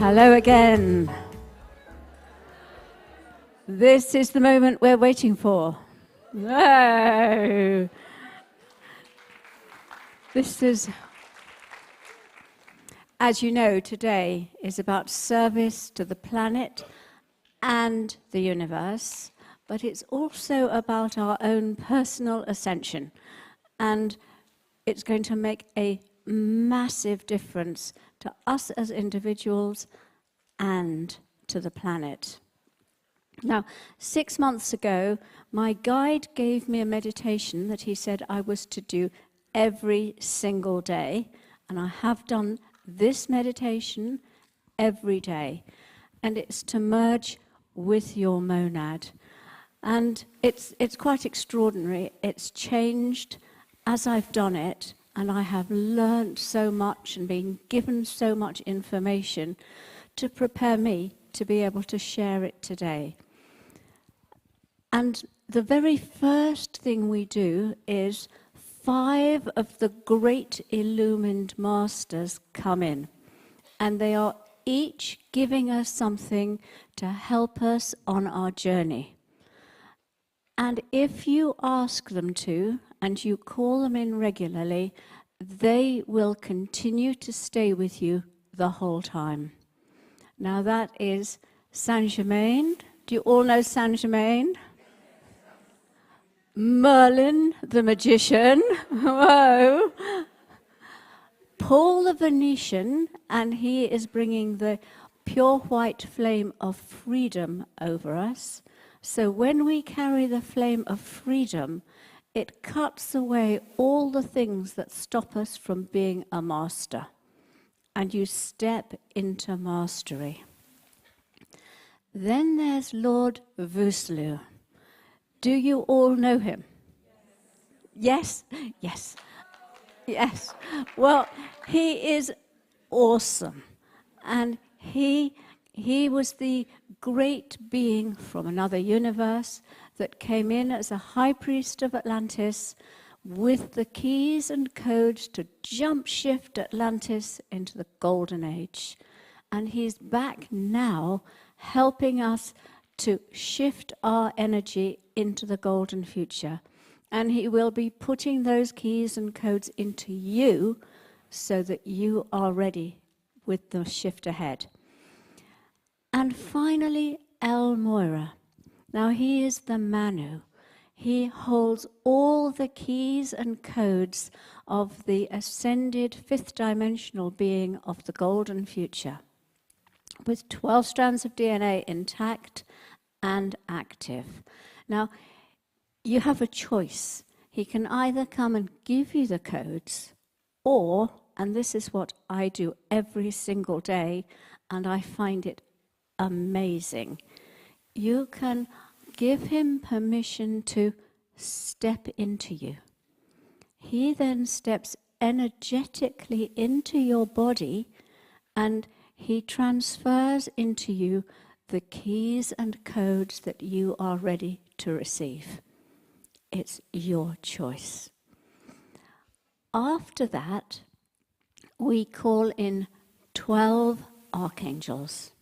Hello again. This is the moment we're waiting for. No. This is, as you know, today is about service to the planet and the universe, but it's also about our own personal ascension. And it's going to make a massive difference to us as individuals and to the planet. Now, 6 months ago, my guide gave me a meditation that he said I was to do every single day, and I have done this meditation every day, and it's to merge with your monad. And it's quite extraordinary. It's changed as I've done it, and I have learned so much and been given so much information to prepare me to be able to share it today. And the very first thing we do is 5 of the great Illumined Masters come in, and they are each giving us something to help us on our journey. And if you ask them to, and you call them in regularly, they will continue to stay with you the whole time. Now that is Saint Germain. Do you all know Saint Germain? Merlin, the magician. Whoa. Paul the Venetian, and he is bringing the pure white flame of freedom over us. So when we carry the flame of freedom, it cuts away all the things that stop us from being a master. And you step into mastery. Then there's Lord Vuslu. Do you all know him? Yes? Yes. Yes. Well, he is awesome. And he was the great being from another universe that came in as a high priest of Atlantis with the keys and codes to jump shift Atlantis into the golden age. And he's back now helping us to shift our energy into the golden future. And he will be putting those keys and codes into you so that you are ready with the shift ahead. And finally, El Moira. Now he is the Manu. He holds all the keys and codes of the ascended 5th dimensional being of the golden future, with 12 strands of DNA intact and active. Now, you have a choice. He can either come and give you the codes, or, and this is what I do every single day, and I find it amazing, you can give him permission to step into you. He then steps energetically into your body, and he transfers into you the keys and codes that you are ready to receive. It's your choice. After that, we call in 12 archangels.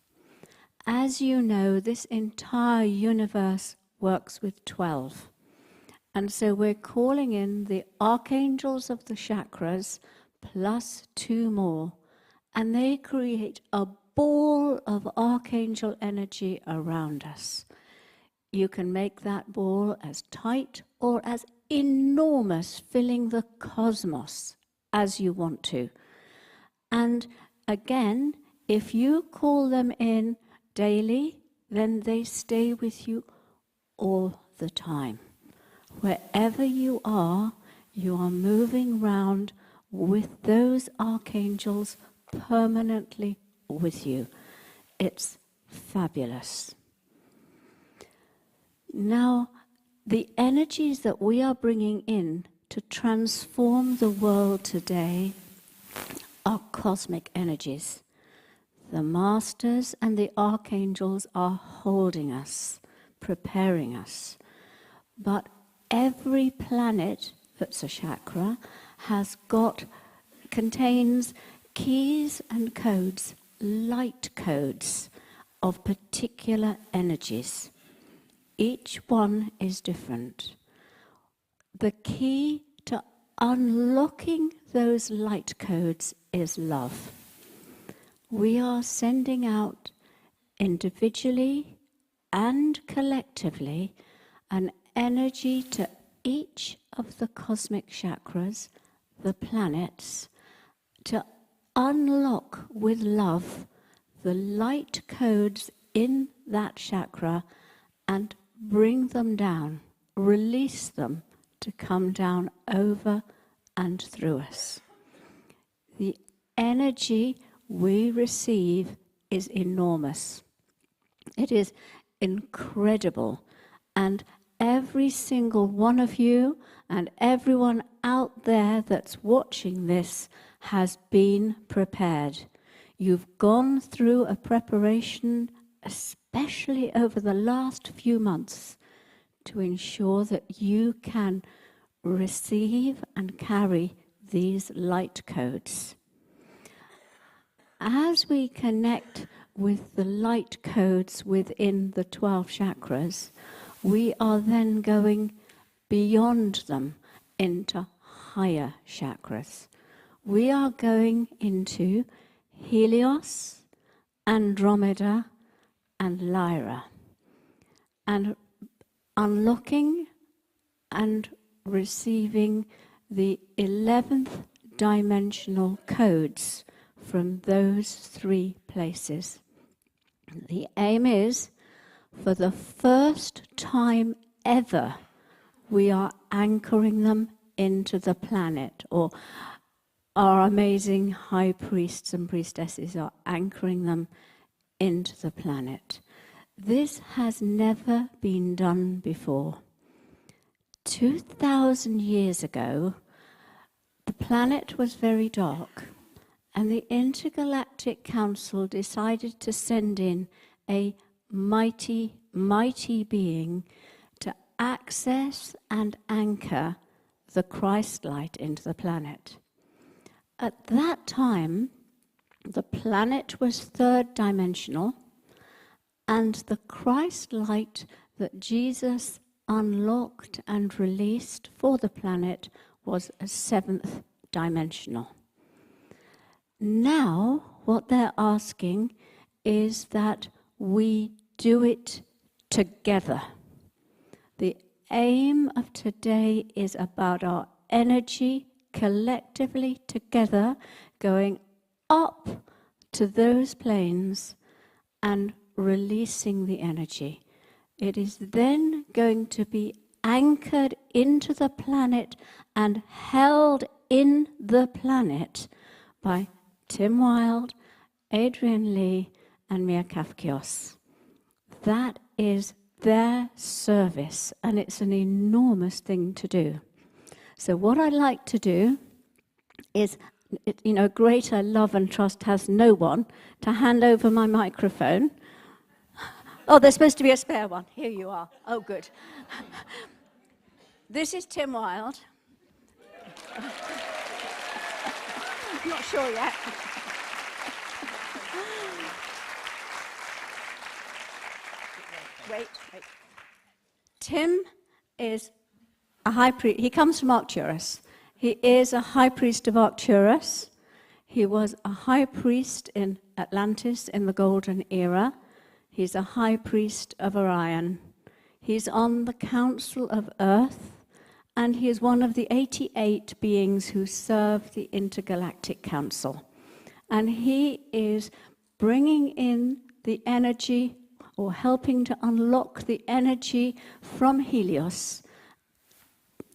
As you know, this entire universe works with 12. And so we're calling in the archangels of the chakras plus 2 more. And they create a ball of archangel energy around us. You can make that ball as tight or as enormous, filling the cosmos as you want to. And again, if you call them in daily, then they stay with you all the time. Wherever you are moving round with those archangels permanently with you. It's fabulous. Now, the energies that we are bringing in to transform the world today are cosmic energies. The masters and the archangels are holding us, preparing us. But every planet that's a chakra contains keys and codes light codes of particular energies. Each one is different. The key to unlocking those light codes is love. We are sending out individually and collectively an energy to each of the cosmic chakras, the planets, to unlock with love the light codes in that chakra and bring them down, release them to come down over and through us. The energy we receive is enormous. It is incredible, and every single one of you and everyone out there that's watching this has been prepared. You've gone through a preparation, especially over the last few months, to ensure that you can receive and carry these light codes. As we connect with the light codes within the 12 chakras, we are then going beyond them into higher chakras. We are going into Helios, Andromeda, and Lyra, and unlocking and receiving the 11th dimensional codes from those three places. The aim is, for the first time ever, we are anchoring them into the planet, or our amazing high priests and priestesses are anchoring them into the planet. This has never been done before. 2,000 years ago, the planet was very dark, and the Intergalactic Council decided to send in a mighty, mighty being to access and anchor the Christ light into the planet. At that time, the planet was third dimensional, and the Christ light that Jesus unlocked and released for the planet was a seventh dimensional. Now, what they're asking is that we do it together. The aim of today is about our energy collectively together going up to those planes and releasing the energy. It is then going to be anchored into the planet and held in the planet by Tim Wilde, Adrian Lee, and Mia Kafkios. That is their service, and it's an enormous thing to do. So what I like to do is, greater love and trust has no one, to hand over my microphone. Oh, there's supposed to be a spare one. Here you are. Oh, good. This is Tim Wilde. Not sure yet. Wait. Tim is a high priest. He comes from Arcturus. He is a high priest of Arcturus. He was a high priest in Atlantis in the Golden Era. He's a high priest of Orion. He's on the Council of Earth, and he is one of the 88 beings who serve the Intergalactic Council. And he is bringing in the energy, or helping to unlock the energy from Helios.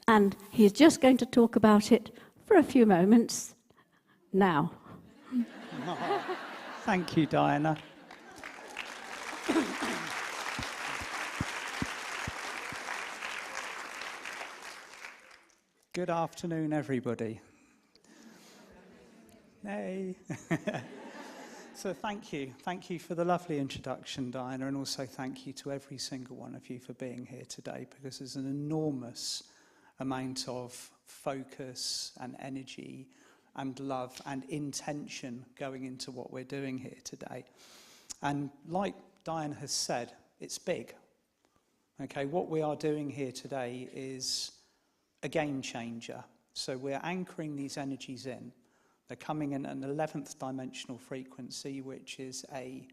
And he's just going to talk about it for a few moments now. Thank you, Diana. Good afternoon, everybody. Hey. So thank you. Thank you for the lovely introduction, Diana, and also thank you to every single one of you for being here today, because there's an enormous amount of focus and energy and love and intention going into what we're doing here today. And like Diane has said, it's big. Okay, what we are doing here today is a game changer. So we're anchoring these energies in. They're coming in an 11th dimensional frequency, which is a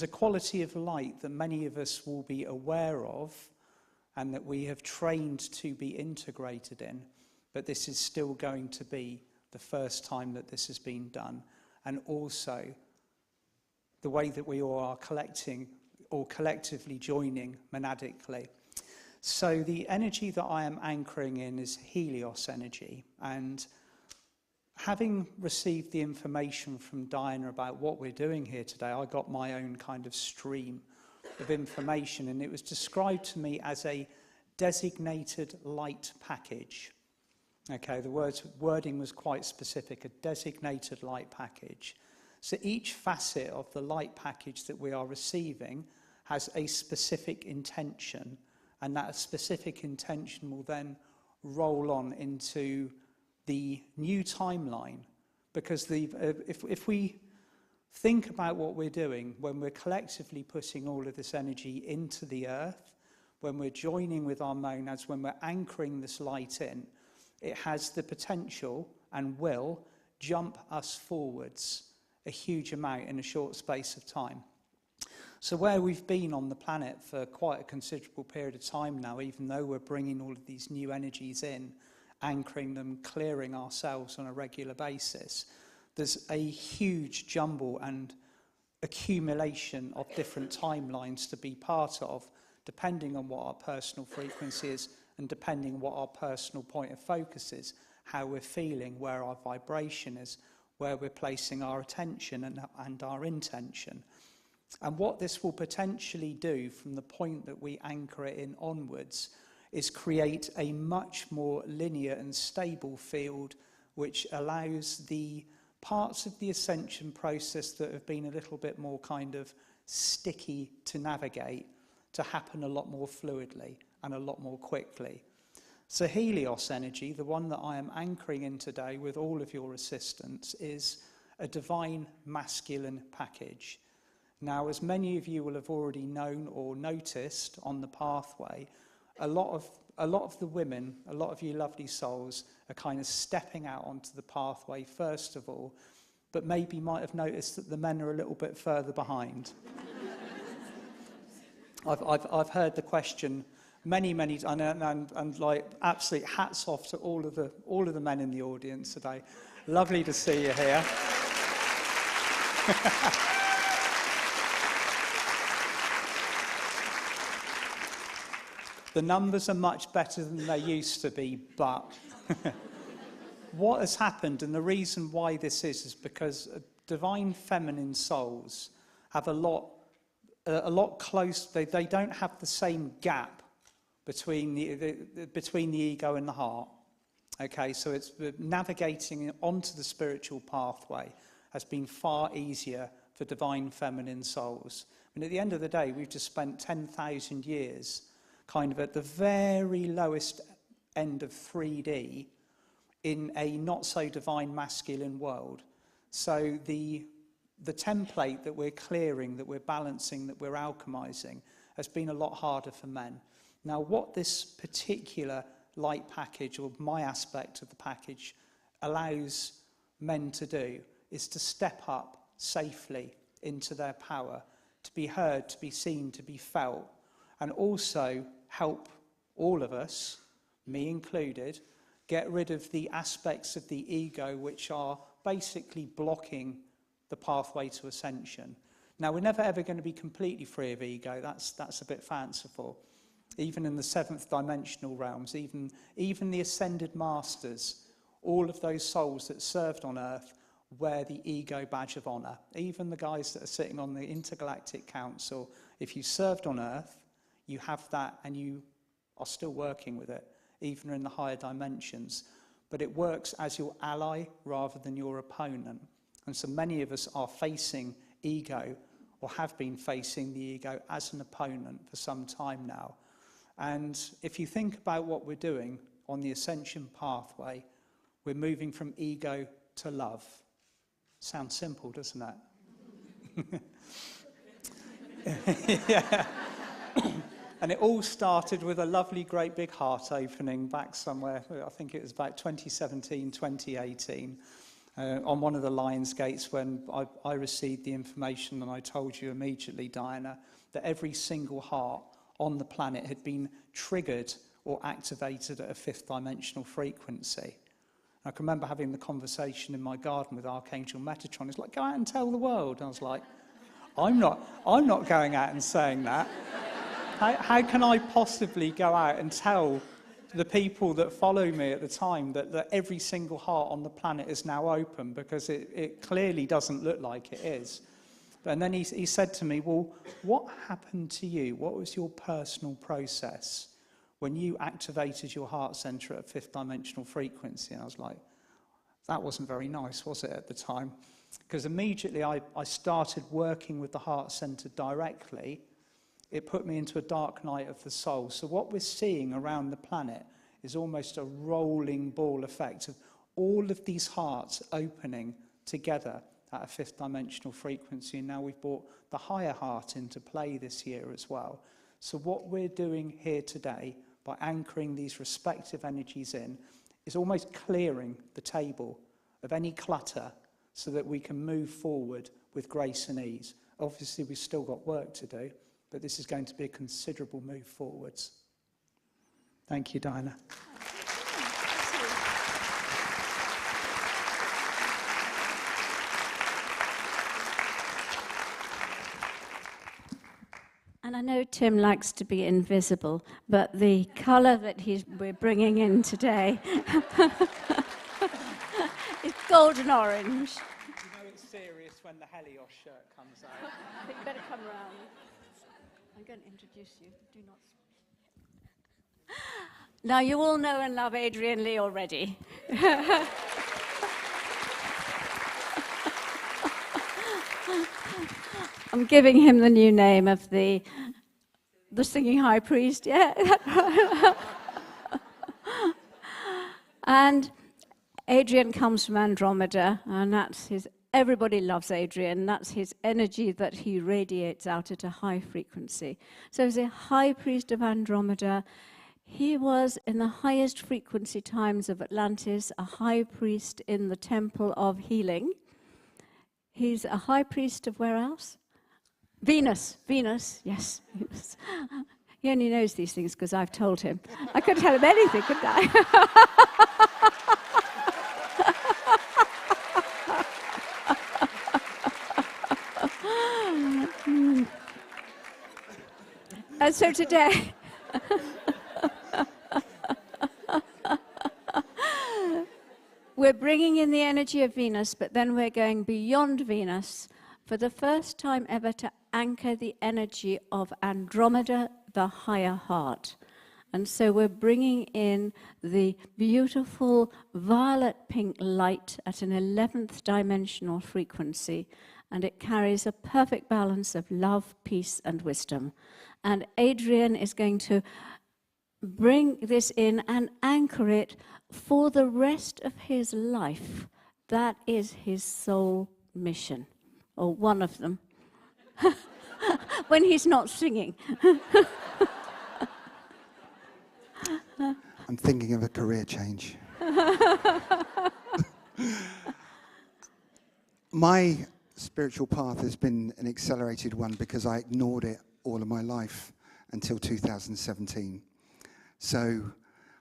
quality of light that many of us will be aware of and that we have trained to be integrated in. But this is still going to be the first time that this has been done. And also the way that we all are collecting or collectively joining monadically. So the energy that I am anchoring in is Helios energy. And having received the information from Diana about what we're doing here today, I got my own kind of stream of information, and it was described to me as a designated light package. Okay, the wording was quite specific, a designated light package. So each facet of the light package that we are receiving has a specific intention, and that specific intention will then roll on into the new timeline. Because if we think about what we're doing, when we're collectively putting all of this energy into the earth, when we're joining with our monads, when we're anchoring this light in, it has the potential and will jump us forwards a huge amount in a short space of time. So where we've been on the planet for quite a considerable period of time now, even though we're bringing all of these new energies in, anchoring them, clearing ourselves on a regular basis, there's a huge jumble and accumulation of different timelines to be part of, depending on what our personal frequency is and depending on what our personal point of focus is, how we're feeling, where our vibration is, where we're placing our attention and our intention. And what this will potentially do from the point that we anchor it in onwards is create a much more linear and stable field, which allows the parts of the ascension process that have been a little bit more kind of sticky to navigate to happen a lot more fluidly and a lot more quickly. So Helios energy, the one that I am anchoring in today with all of your assistance, is a divine masculine package. Now, as many of you will have already known or noticed on the pathway, a lot of the women, a lot of you lovely souls, are kind of stepping out onto the pathway first of all, but maybe might have noticed that the men are a little bit further behind. I've heard the question many and like absolute hats off to all of the men in the audience today. Lovely to see you here. The numbers are much better than they used to be, but what has happened, and the reason why this is because divine feminine souls have a lot close. They don't have the same gap between the ego and the heart. Okay, so it's navigating onto the spiritual pathway has been far easier for divine feminine souls. And at the end of the day, we've just spent 10,000 years kind of at the very lowest end of 3D in a not-so-divine masculine world. So the template that we're clearing, that we're balancing, that we're alchemizing, has been a lot harder for men. Now, what this particular light package, or my aspect of the package, allows men to do is to step up safely into their power, to be heard, to be seen, to be felt, and also help all of us, me included, get rid of the aspects of the ego which are basically blocking the pathway to ascension. Now, we're never ever going to be completely free of ego. That's a bit fanciful. Even in the seventh dimensional realms, even the ascended masters, all of those souls that served on earth wear the ego badge of honor. Even the guys that are sitting on the Intergalactic Council, if you served on earth, you have that and you are still working with it, even in the higher dimensions. But it works as your ally rather than your opponent. And so many of us are facing ego, or have been facing the ego as an opponent for some time now. And if you think about what we're doing on the ascension pathway, We're moving from ego to love. Sounds simple, doesn't it? Yeah. And it all started with a lovely, great big heart opening back somewhere, I think it was about 2017, 2018, on one of the Lions Gates when I received the information, and I told you immediately, Diana, that every single heart on the planet had been triggered or activated at a fifth dimensional frequency. I can remember having the conversation in my garden with Archangel Metatron. It's like, go out and tell the world. And I was like, I'm not going out and saying that. How can I possibly go out and tell the people that follow me at the time that every single heart on the planet is now open, because it clearly doesn't look like it is. And then he said to me, well, what happened to you? What was your personal process when you activated your heart center at fifth dimensional frequency? And I was like, that wasn't very nice, was it, at the time? Because immediately I started working with the heart center directly. It put me into a dark night of the soul. So what we're seeing around the planet is almost a rolling ball effect of all of these hearts opening together at a fifth dimensional frequency. And now we've brought the higher heart into play this year as well. So what we're doing here today, by anchoring these respective energies in, is almost clearing the table of any clutter so that we can move forward with grace and ease. Obviously, we've still got work to do, but this is going to be a considerable move forwards. Thank you, Diana. And I know Tim likes to be invisible, but the colour that we're bringing in today is golden orange. You know it's serious when the Helios shirt comes out. I think you better come round. I'm going to introduce you. Do not speak. Now, you all know and love Adrian Lee already. I'm giving him the new name of the singing high priest, yeah. And Adrian comes from Andromeda, and that's his. Everybody loves Adrian. That's his energy that he radiates out at a high frequency. So as a high priest of Andromeda, he was in the highest frequency times of Atlantis, a high priest in the Temple of Healing. He's a high priest of where else? Venus, yes. He only knows these things because I've told him. I couldn't tell him anything, could I? And so today, we're bringing in the energy of Venus, but then we're going beyond Venus for the first time ever to anchor the energy of Andromeda, the higher heart. And so we're bringing in the beautiful violet-pink light at an 11th dimensional frequency, and it carries a perfect balance of love, peace, and wisdom. And Adrian is going to bring this in and anchor it for the rest of his life. That is his soul mission, or one of them, when he's not singing. I'm thinking of a career change. My spiritual path has been an accelerated one because I ignored it all of my life until 2017. So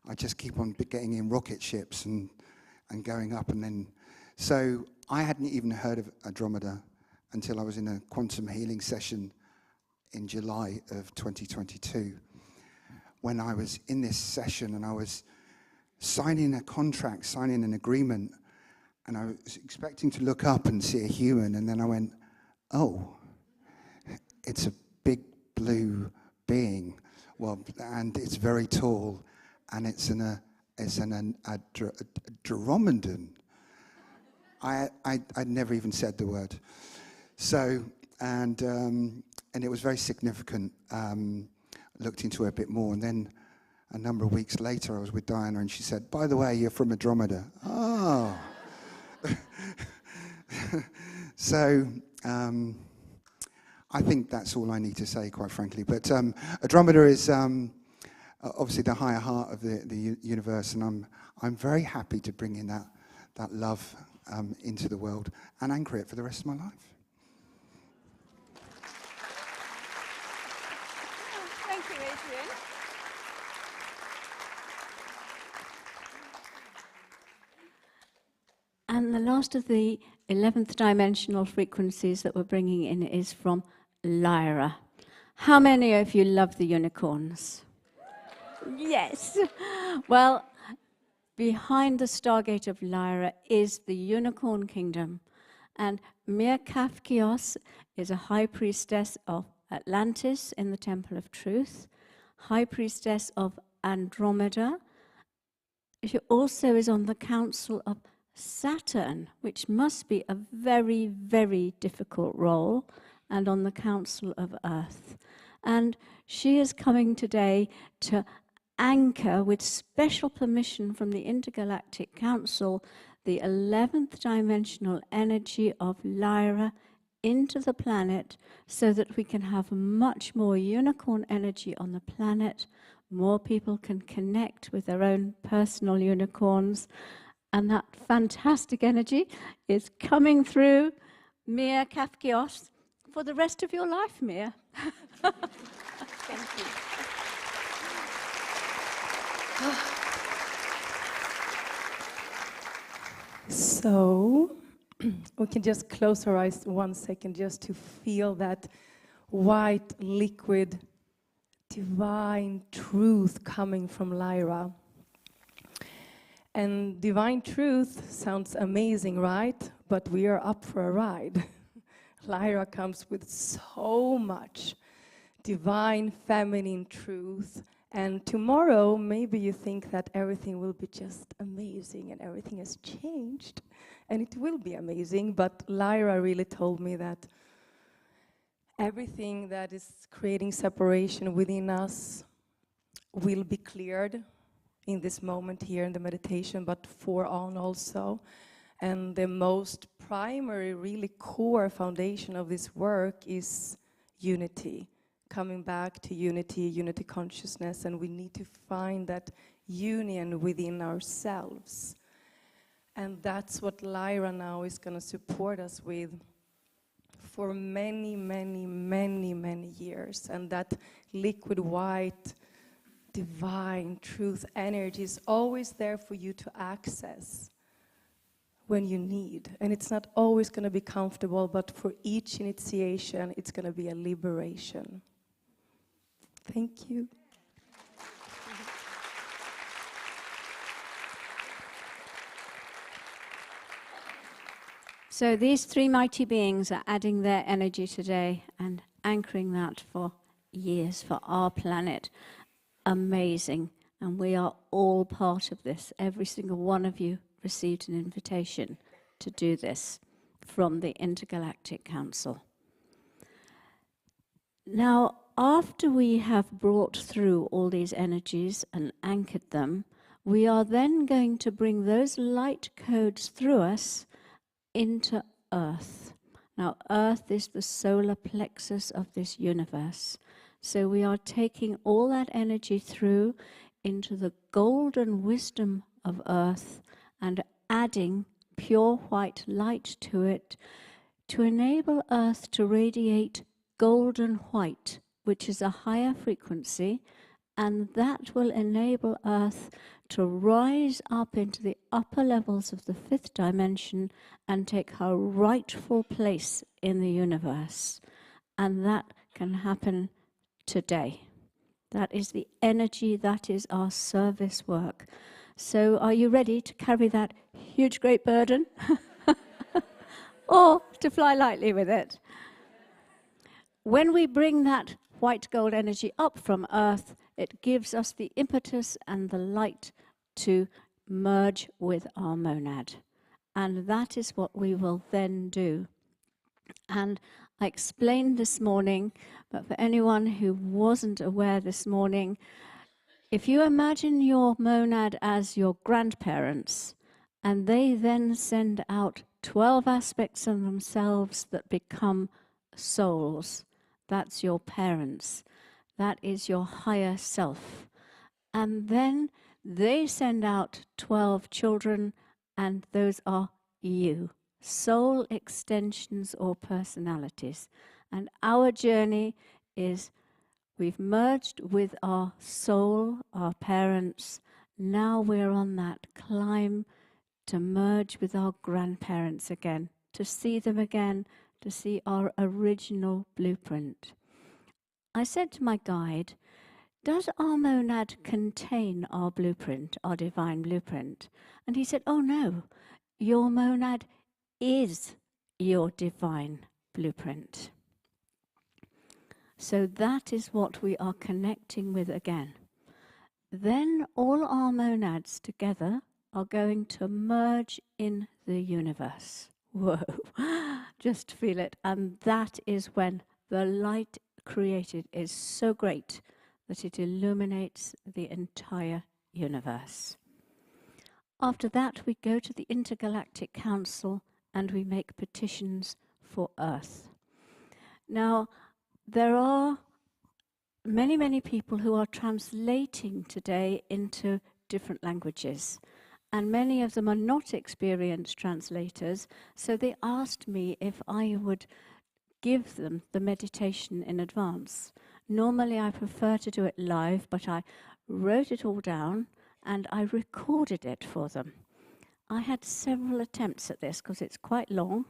I just keep on getting in rocket ships and going up, and then so I hadn't even heard of Andromeda until I was in a quantum healing session in July of 2022, when I was in this session and I was signing a contract, signing an agreement, and I was expecting to look up and see a human, and then I went, oh, it's a big blue being. Well, and it's very tall, and it's an Andromedan. I'd never even said the word. So, and it was very significant. Looked into it a bit more, and then a number of weeks later I was with Diana, and she said, by the way, you're from Andromeda. Ah. Oh. So, I think that's all I need to say, quite frankly. But Andromeda is obviously the higher heart of the universe, and I'm very happy to bring in that love into the world and anchor it for the rest of my life. Thank you, Adrian. And the last of the 11th dimensional frequencies that we're bringing in is from Lyra. How many of you love the unicorns? Yes. Well, behind the Stargate of Lyra is the Unicorn Kingdom. And Mir Kafkios is a high priestess of Atlantis in the Temple of Truth, high priestess of Andromeda. She also is on the Council of Saturn, which must be a very, very difficult role, and on the Council of Earth. And she is coming today to anchor, with special permission from the Intergalactic Council, the 11th dimensional energy of Lyra into the planet so that we can have much more unicorn energy on the planet. More people can connect with their own personal unicorns. And that fantastic energy is coming through Mir Kafkios for the rest of your life, Mir. Thank you. So, we can just close our eyes 1 second just to feel that white, liquid, divine truth coming from Lyra. And divine truth sounds amazing, right? But we are up for a ride. Lyra comes with so much divine feminine truth. And tomorrow, maybe you think that everything will be just amazing and everything has changed. And it will be amazing, but Lyra really told me that everything that is creating separation within us will be cleared in this moment here in the meditation, but for on also. And the most primary, really core foundation of this work is unity. Coming back to unity consciousness, and we need to find that union within ourselves. And that's what Lyra now is going to support us with for many, many, many, many years. And that liquid white, divine truth energy is always there for you to access when you need. And it's not always going to be comfortable, but for each initiation, it's going to be a liberation. Thank you. So these three mighty beings are adding their energy today and anchoring that for years for our planet. Amazing. And we are all part of this. Every single one of you received an invitation to do this from the Intergalactic Council. Now, after we have brought through all these energies and anchored them, we are then going to bring those light codes through us into Earth. Now, Earth is the solar plexus of this universe. So we are taking all that energy through into the golden wisdom of Earth and adding pure white light to it to enable Earth to radiate golden white, which is a higher frequency, and that will enable Earth to rise up into the upper levels of the fifth dimension and take her rightful place in the universe. And that can happen today. That is the energy, that is our service work. So are you ready to carry that huge, great burden? Or to fly lightly with it? When we bring that white gold energy up from Earth, it gives us the impetus and the light to merge with our monad. And that is what we will then do. And I explained this morning, but for anyone who wasn't aware this morning, if you imagine your monad as your grandparents, And they then send out 12 aspects of themselves that become souls. That's your parents. That is your higher self. And then they send out 12 children, and those are you. Soul extensions or personalities. And our journey is we've merged with our soul, our parents. Now we're on that climb to merge with our grandparents again, to see them again, to see our original blueprint. I said to my guide, does our monad contain our blueprint, our divine blueprint? And he said, oh no, your monad is your divine blueprint. So that is what we are connecting with again. Then all our monads together are going to merge in the universe. Whoa, just feel it. And that is when the light created is so great that it illuminates the entire universe. After that, we go to the Intergalactic Council and we make petitions for Earth. Now, there are many, many people who are translating today into different languages, and many of them are not experienced translators, so they asked me if I would give them the meditation in advance. Normally I prefer to do it live, but I wrote it all down and I recorded it for them. I had several attempts at this because it's quite long,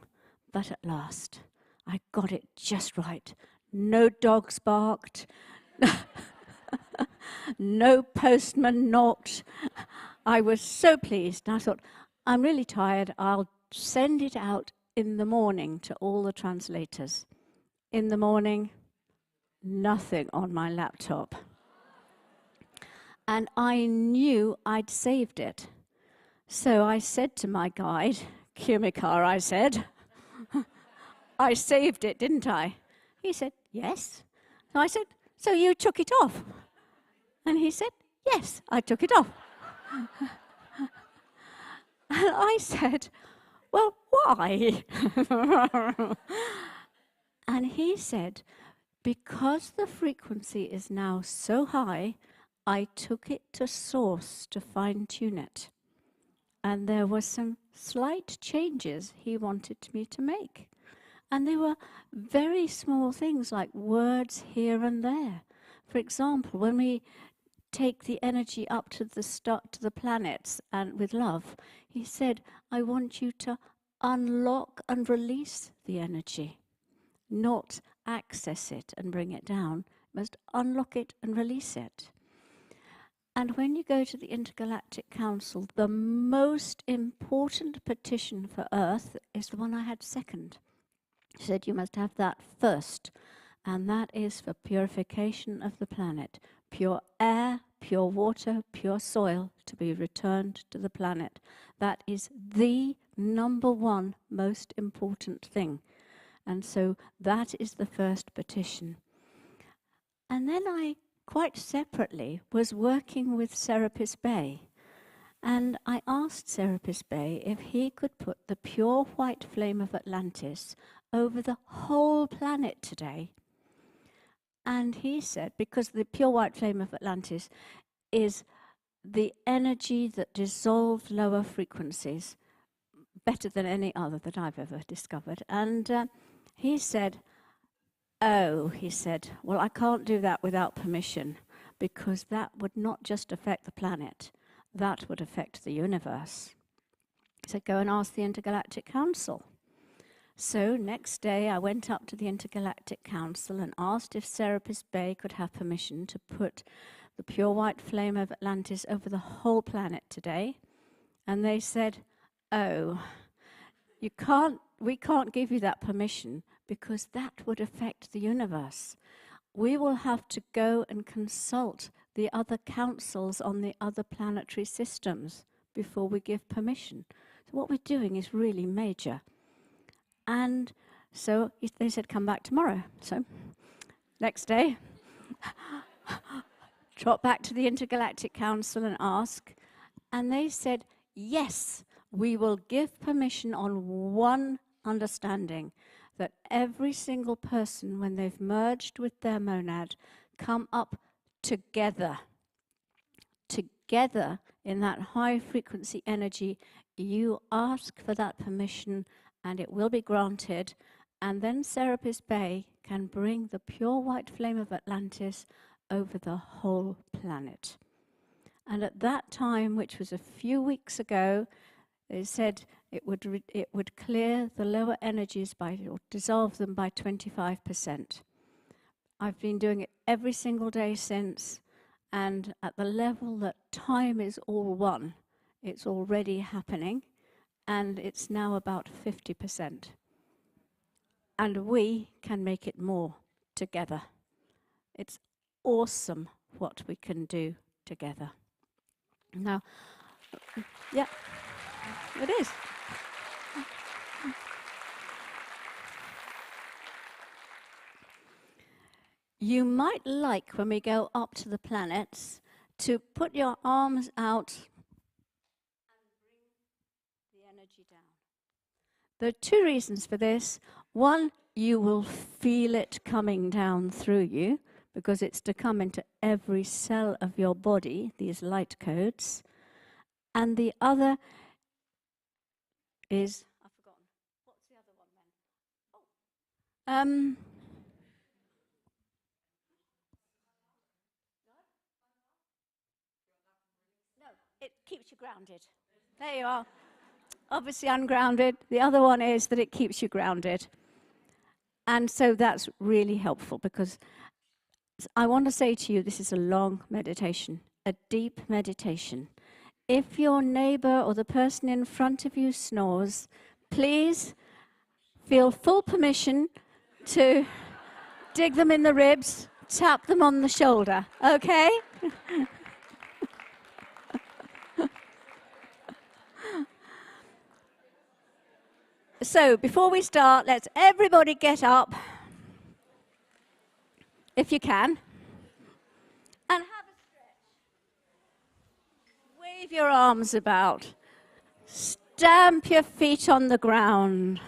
but at last I got it just right. No dogs barked, no postman knocked. I was so pleased. I thought, I'm really tired. I'll send it out in the morning to all the translators. In the morning, nothing on my laptop. And I knew I'd saved it. So I said to my guide, Kumikar, I said, I saved it, didn't I? He said, yes. So I said, so you took it off? And he said, yes, I took it off. And I said, well, why? And he said, because the frequency is now so high, I took it to source to fine-tune it. And there were some slight changes he wanted me to make. And they were very small things like words here and there. For example, when we take the energy up to the planets and with love, he said, I want you to unlock and release the energy, not access it and bring it down. You must unlock it and release it. And when you go to the Intergalactic Council, the most important petition for Earth is the one I had second. He said you must have that first, and that is for purification of the planet. Pure air, pure water, pure soil to be returned to the planet. That is the number one most important thing. And so that is the first petition. And then I, quite separately, was working with Serapis Bey. And I asked Serapis Bey if he could put the pure white flame of Atlantis over the whole planet today. And he said, because the pure white flame of Atlantis is the energy that dissolved lower frequencies better than any other that I've ever discovered. And he said, oh, he said, well, I can't do that without permission, because that would not just affect the planet, that would affect the universe. He said, go and ask the Intergalactic Council. So next day I went up to the Intergalactic Council and asked if Serapis Bey could have permission to put the pure white flame of Atlantis over the whole planet today. And they said, oh, we can't give you that permission because that would affect the universe. We will have to go and consult the other councils on the other planetary systems before we give permission. So what we're doing is really major. And so they said, come back tomorrow. So next day, trot back to the Intergalactic Council and ask. And they said, yes, we will give permission on one understanding, that every single person, when they've merged with their monad, come up together. Together in that high frequency energy. You ask for that permission and it will be granted. And then Serapis Bey can bring the pure white flame of Atlantis over the whole planet. And at that time, which was a few weeks ago, they said it would clear the lower energies by, or dissolve them by 25%. I've been doing it every single day since, and at the level that time is all one, it's already happening, and it's now about 50%. And we can make it more together. It's awesome what we can do together. Now, yeah, it is. You might like, when we go up to the planets, to put your arms out and bring the energy down. There are two reasons for this. One, you will feel it coming down through you, because it's to come into every cell of your body, these light codes. And the other is, I've forgotten, what's the other one then? No, it keeps you grounded. There you are. Obviously ungrounded. The other one is that it keeps you grounded. And so that's really helpful, because I want to say to you, this is a long meditation, a deep meditation. If your neighbor or the person in front of you snores, please feel full permission to dig them in the ribs, tap them on the shoulder, okay? So before we start, let's everybody get up, if you can, and have a stretch. Wave your arms about. Stamp your feet on the ground.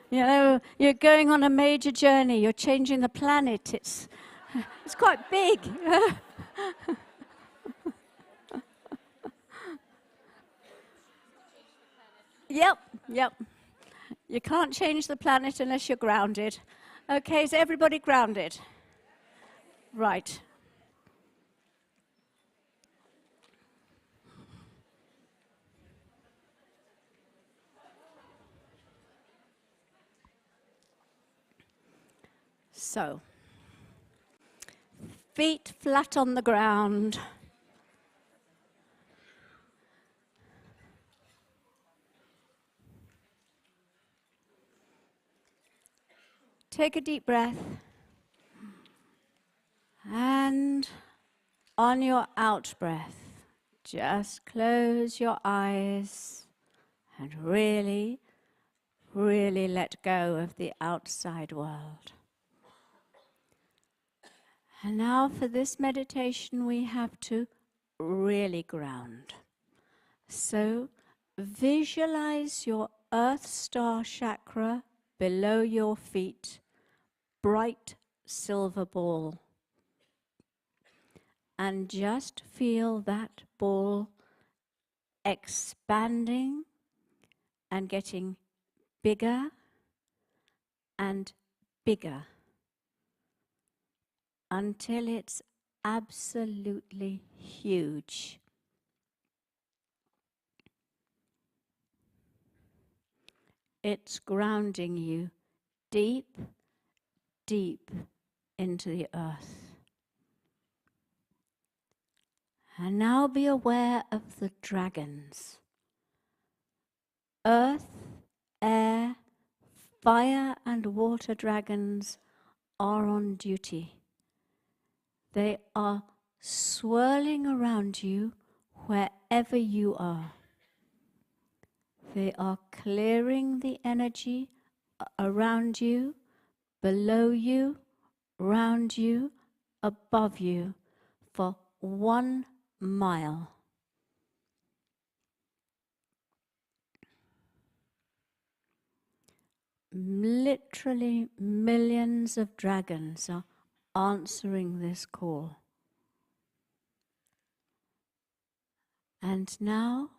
You know, you're going on a major journey. You're changing the planet. It's quite big. Yep. You can't change the planet unless you're grounded. Okay, is everybody grounded? Right. So, feet flat on the ground. Take a deep breath. And on your out breath, just close your eyes and really, really let go of the outside world. And now for this meditation, we have to really ground. So visualize your Earth Star chakra below your feet, bright silver ball. And just feel that ball expanding and getting bigger and bigger until it's absolutely huge. It's grounding you deep, deep into the earth. And now be aware of the dragons. Earth, air, fire and water dragons are on duty. They are swirling around you wherever you are. They are clearing the energy around you, below you, round you, above you for 1 mile. Literally millions of dragons are answering this call. And now,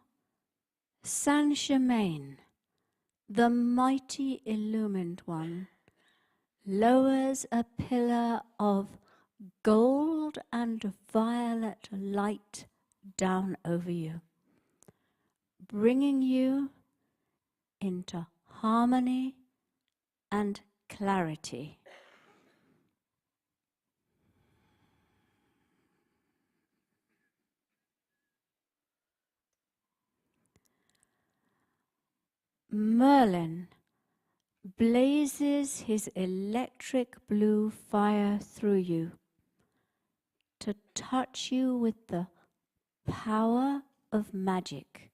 Saint Germain, the mighty Illumined One, lowers a pillar of gold and violet light down over you, bringing you into harmony and clarity. Merlin blazes his electric blue fire through you to touch you with the power of magic,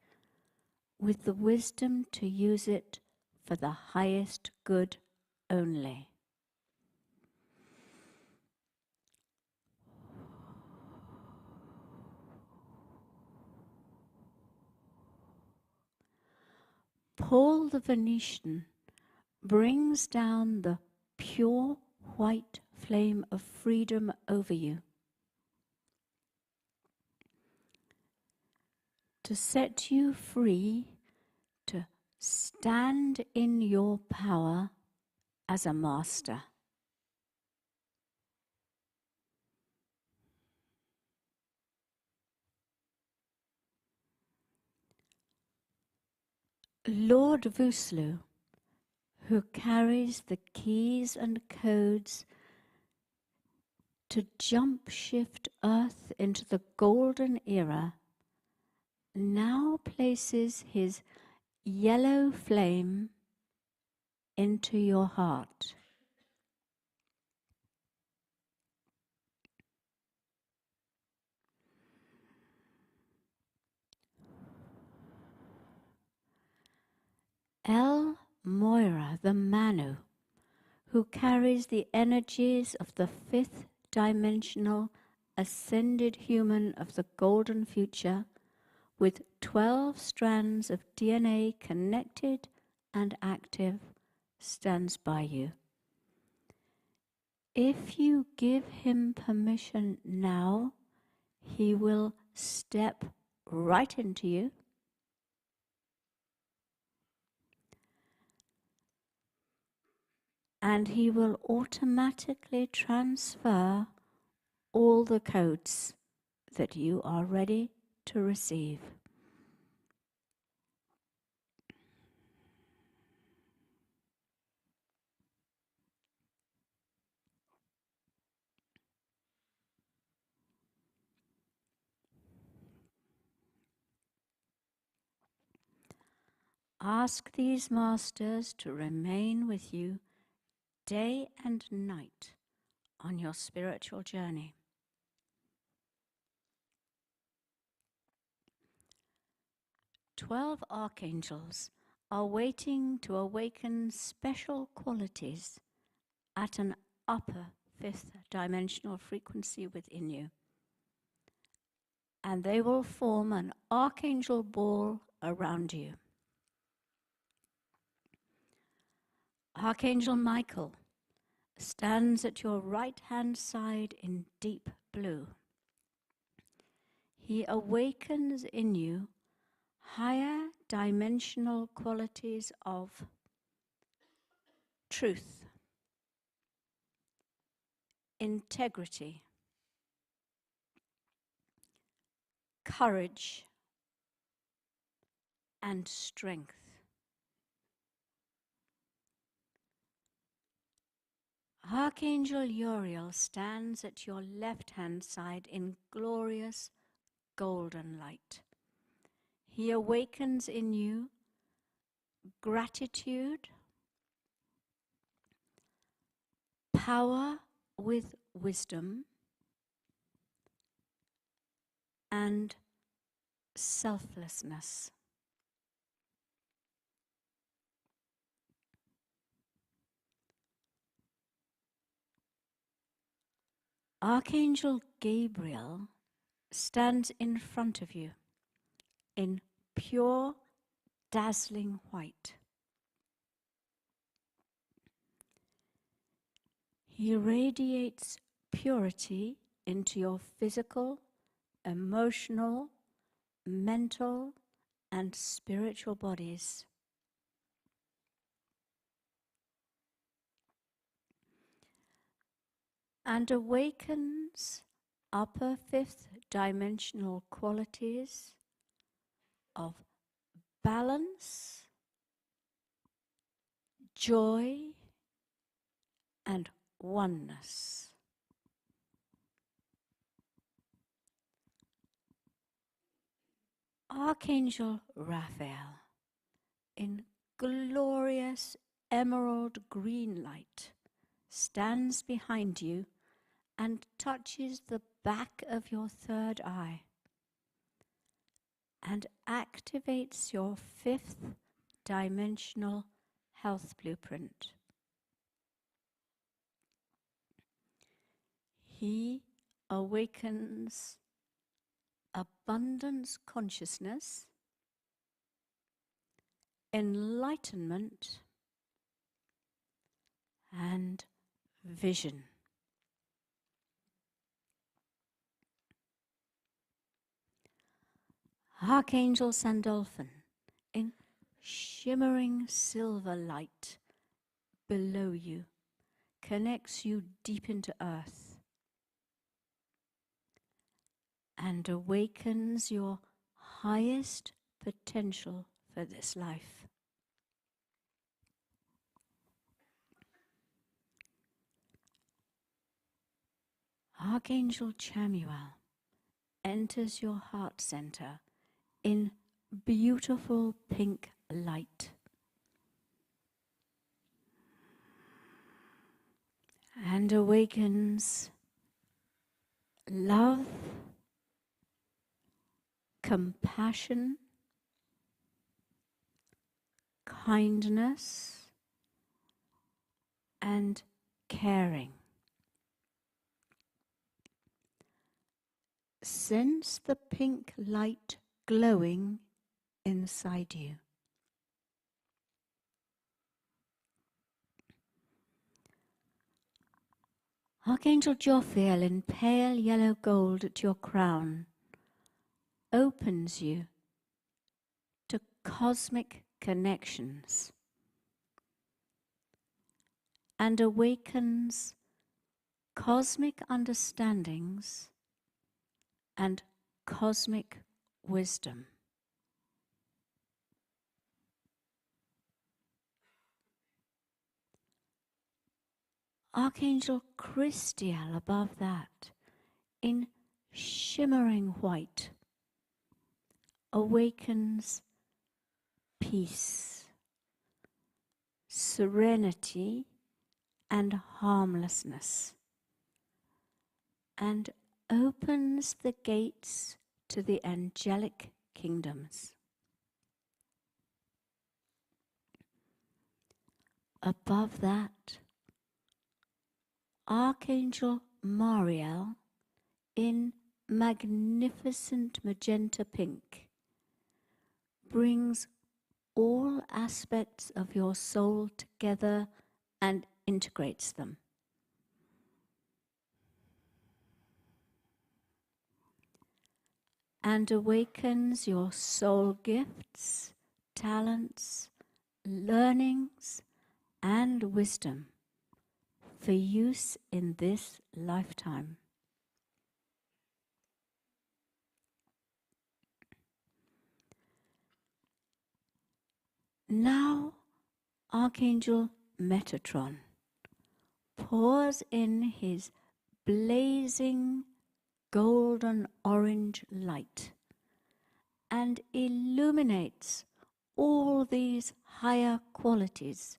with the wisdom to use it for the highest good only. Paul the Venetian brings down the pure white flame of freedom over you to set you free to stand in your power as a master. Lord Vuslu, who carries the keys and codes to jump shift Earth into the golden era, now places his yellow flame into your heart. El Moira, the Manu, who carries the energies of the fifth dimensional ascended human of the golden future, with 12 strands of DNA connected and active, stands by you. If you give him permission now, he will step right into you and he will automatically transfer all the codes that you are ready to receive. Ask these masters to remain with you day and night on your spiritual journey. "12 archangels are waiting to awaken special qualities at an upper fifth dimensional frequency within you. And they will form an archangel ball around you. Archangel Michael stands at your right-hand side in deep blue. He awakens in you higher dimensional qualities of truth, integrity, courage, and strength. Archangel Uriel stands at your left-hand side in glorious golden light. He awakens in you gratitude, power with wisdom, and selflessness. Archangel Gabriel stands in front of you in pure, dazzling white. He radiates purity into your physical, emotional, mental, and spiritual bodies. And awakens upper fifth dimensional qualities of balance, joy, and oneness. Archangel Raphael, in glorious emerald green light, stands behind you and touches the back of your third eye and activates your fifth dimensional health blueprint. He awakens abundance consciousness, enlightenment, and vision. Archangel Sandalphon, in shimmering silver light below you, connects you deep into earth and awakens your highest potential for this life. Archangel Chamuel enters your heart center in beautiful pink light and awakens love, compassion, kindness, and caring. Sense the pink light glowing inside you. Archangel Jophiel in pale yellow gold at your crown opens you to cosmic connections and awakens cosmic understandings and cosmic wisdom. Archangel Christiel above that, in shimmering white, awakens peace, serenity, and harmlessness, and opens the gates to the angelic kingdoms. Above that, Archangel Mariel in magnificent magenta pink brings all aspects of your soul together and integrates them. And awakens your soul gifts, talents, learnings, and wisdom for use in this lifetime. Now, Archangel Metatron pours in his blazing golden orange light and illuminates all these higher qualities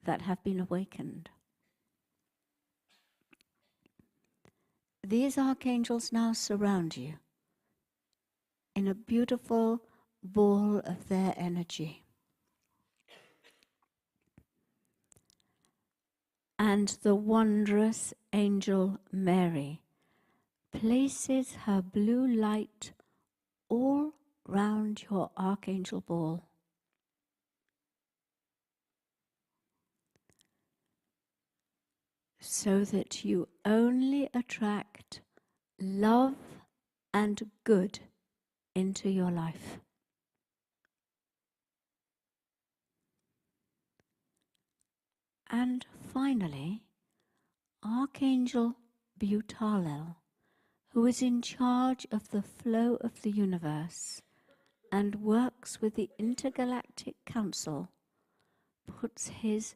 that have been awakened. These archangels now surround you in a beautiful ball of their energy. And the wondrous angel Mary places her blue light all round your archangel ball. so that you only attract love and good into your life. And finally, Archangel Butalel, who is in charge of the flow of the universe and works with the Intergalactic Council, puts his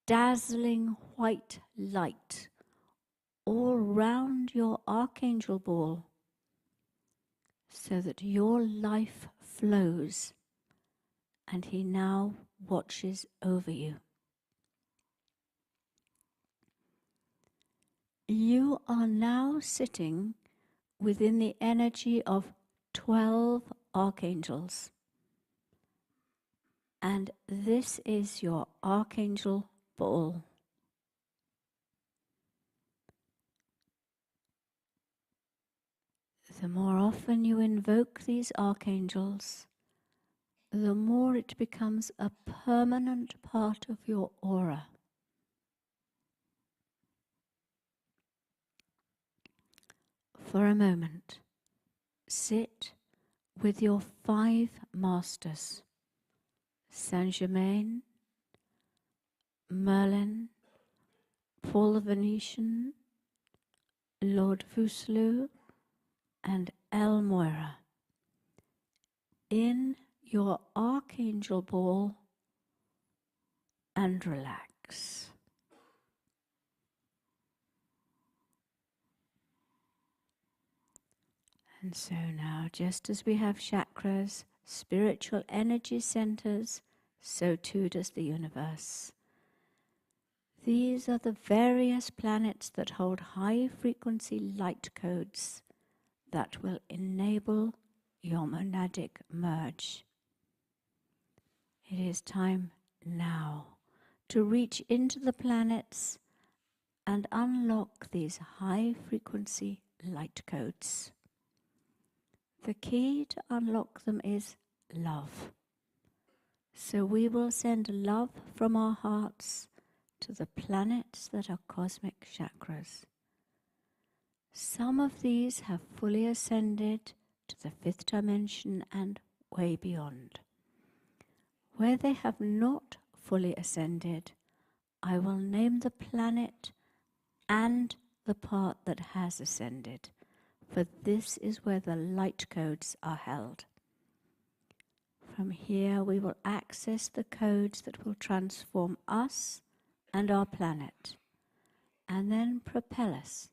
dazzling white light all round your archangel ball so that your life flows, and he now watches over you. You are now sitting within the energy of 12 archangels, and this is your archangel ball. The more often you invoke these archangels, the more it becomes a permanent part of your aura. For a moment, sit with your 5 masters: Saint Germain, Merlin, Paul the Venetian, Lord Vuslu, and El Moira in your archangel ball, and relax. And so now, just as we have chakras, spiritual energy centers, so too does the universe. These are the various planets that hold high-frequency light codes that will enable your monadic merge. It is time now to reach into the planets and unlock these high-frequency light codes. The key to unlock them is love. So we will send love from our hearts to the planets that are cosmic chakras. Some of these have fully ascended to the 5th dimension and way beyond. Where they have not fully ascended, I will name the planet and the part that has ascended, for this is where the light codes are held. From here we will access the codes that will transform us and our planet, and then propel us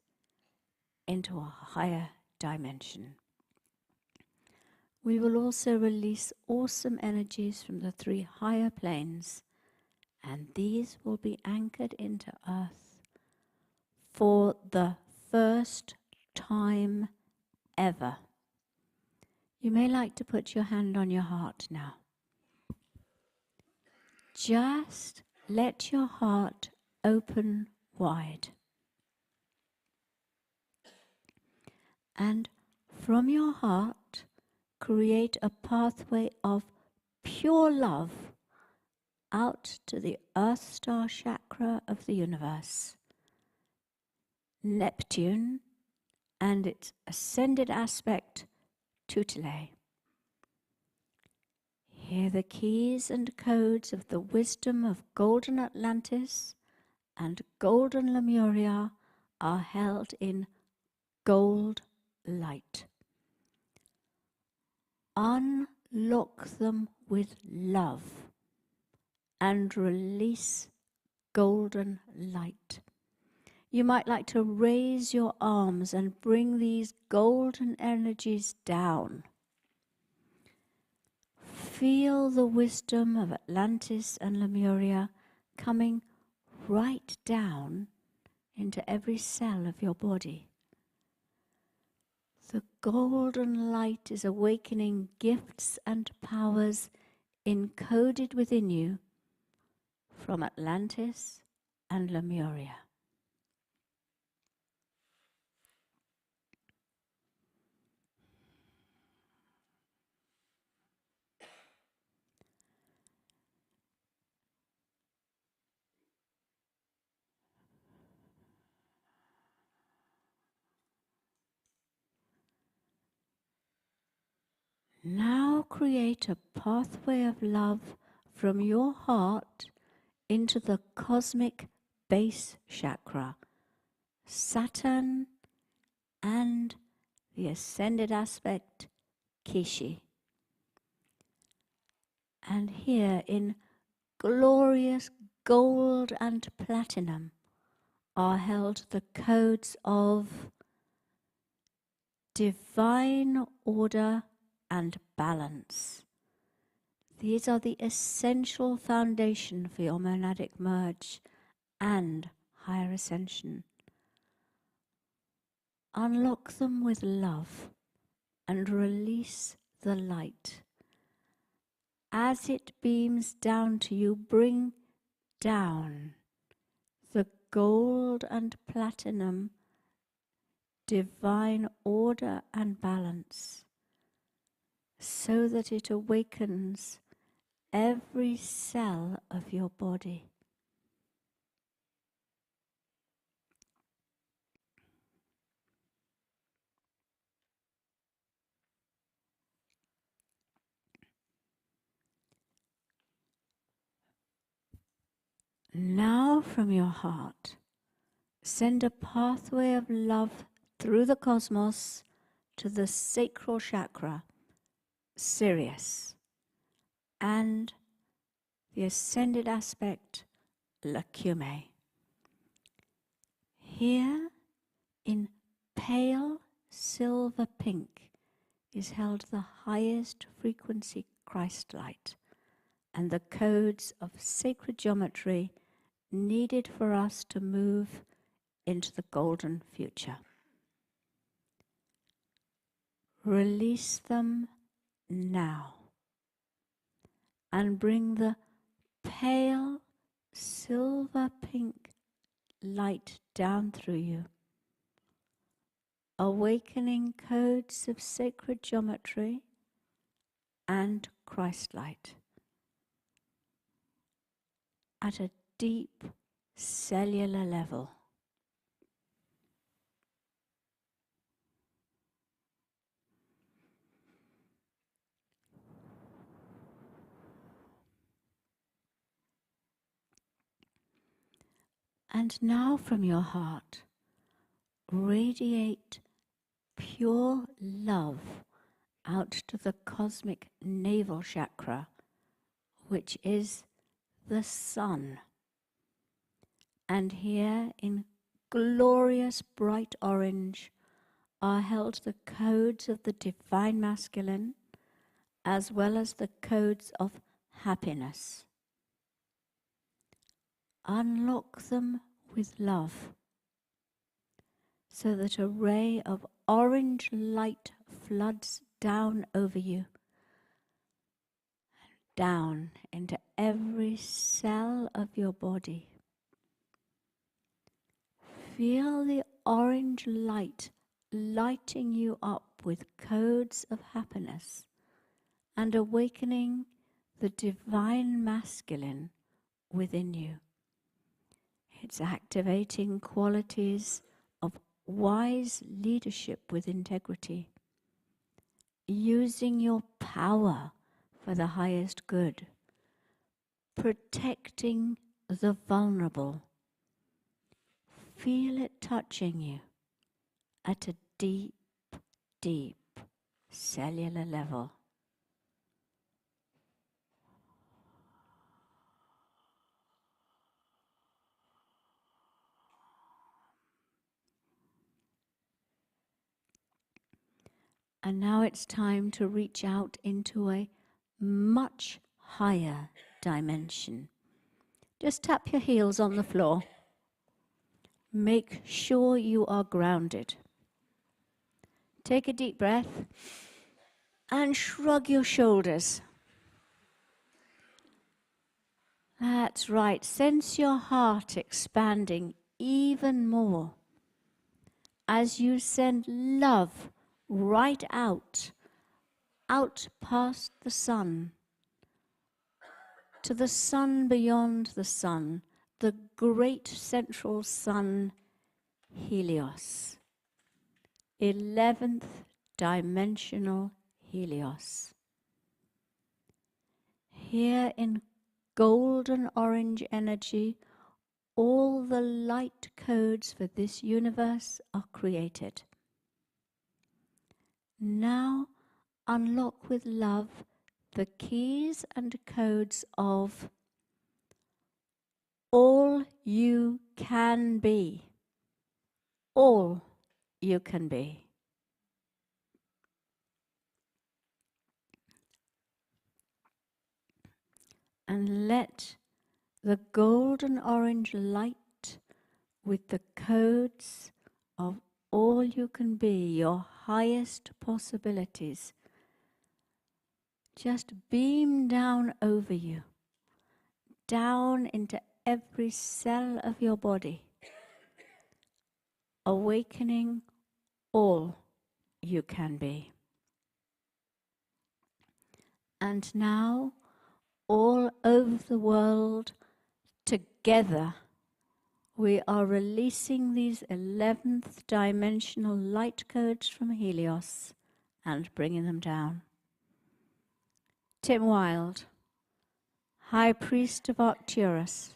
into a higher dimension. We will also release awesome energies from the 3 higher planes, and these will be anchored into Earth for the first time ever. You may like to put your hand on your heart now. Just let your heart open wide. And from your heart, create a pathway of pure love out to the Earth Star chakra of the universe, Neptune, and its ascended aspect, Tutele. Here the keys and codes of the wisdom of Golden Atlantis and Golden Lemuria are held in gold light. Unlock them with love and release golden light. You might like to raise your arms and bring these golden energies down. Feel the wisdom of Atlantis and Lemuria coming right down into every cell of your body. The golden light is awakening gifts and powers encoded within you from Atlantis and Lemuria. Now create a pathway of love from your heart into the cosmic base chakra, Saturn, and the ascended aspect, Kishi. And here in glorious gold and platinum are held the codes of divine order and balance. These are the essential foundation for your monadic merge and higher ascension. Unlock them with love and release the light. As it beams down to you, bring down the gold and platinum divine order and balance, so that it awakens every cell of your body. Now from your heart, send a pathway of love through the cosmos to the sacral chakra, Sirius, and the ascended aspect, Lacume. Here, in pale silver pink, is held the highest frequency Christ light and the codes of sacred geometry needed for us to move into the golden future. Release them now and bring the pale silver pink light down through you, awakening codes of sacred geometry and Christ light at a deep cellular level. And now from your heart, radiate pure love out to the cosmic navel chakra, which is the sun. And here in glorious bright orange are held the codes of the divine masculine, as well as the codes of happiness. Unlock them with love, so that a ray of orange light floods down over you, down into every cell of your body. Feel the orange light lighting you up with codes of happiness and awakening the divine masculine within you. It's activating qualities of wise leadership with integrity, using your power for the highest good, protecting the vulnerable. Feel it touching you at a deep, deep cellular level. And now it's time to reach out into a much higher dimension. Just tap your heels on the floor. Make sure you are grounded. Take a deep breath and shrug your shoulders. That's right. Sense your heart expanding even more as you send love right out past the sun, to the sun beyond the sun, the great central sun, Helios, 11th dimensional Helios. Here in golden orange energy, all the light codes for this universe are created. Now unlock with love the keys and codes of all you can be. All you can be. And let the golden orange light with the codes of all you can be, your highest possibilities, just beam down over you, down into every cell of your body, awakening all you can be. And now, all over the world, together, we are releasing these 11th dimensional light codes from Helios and bringing them down. Tim Wilde, High Priest of Arcturus,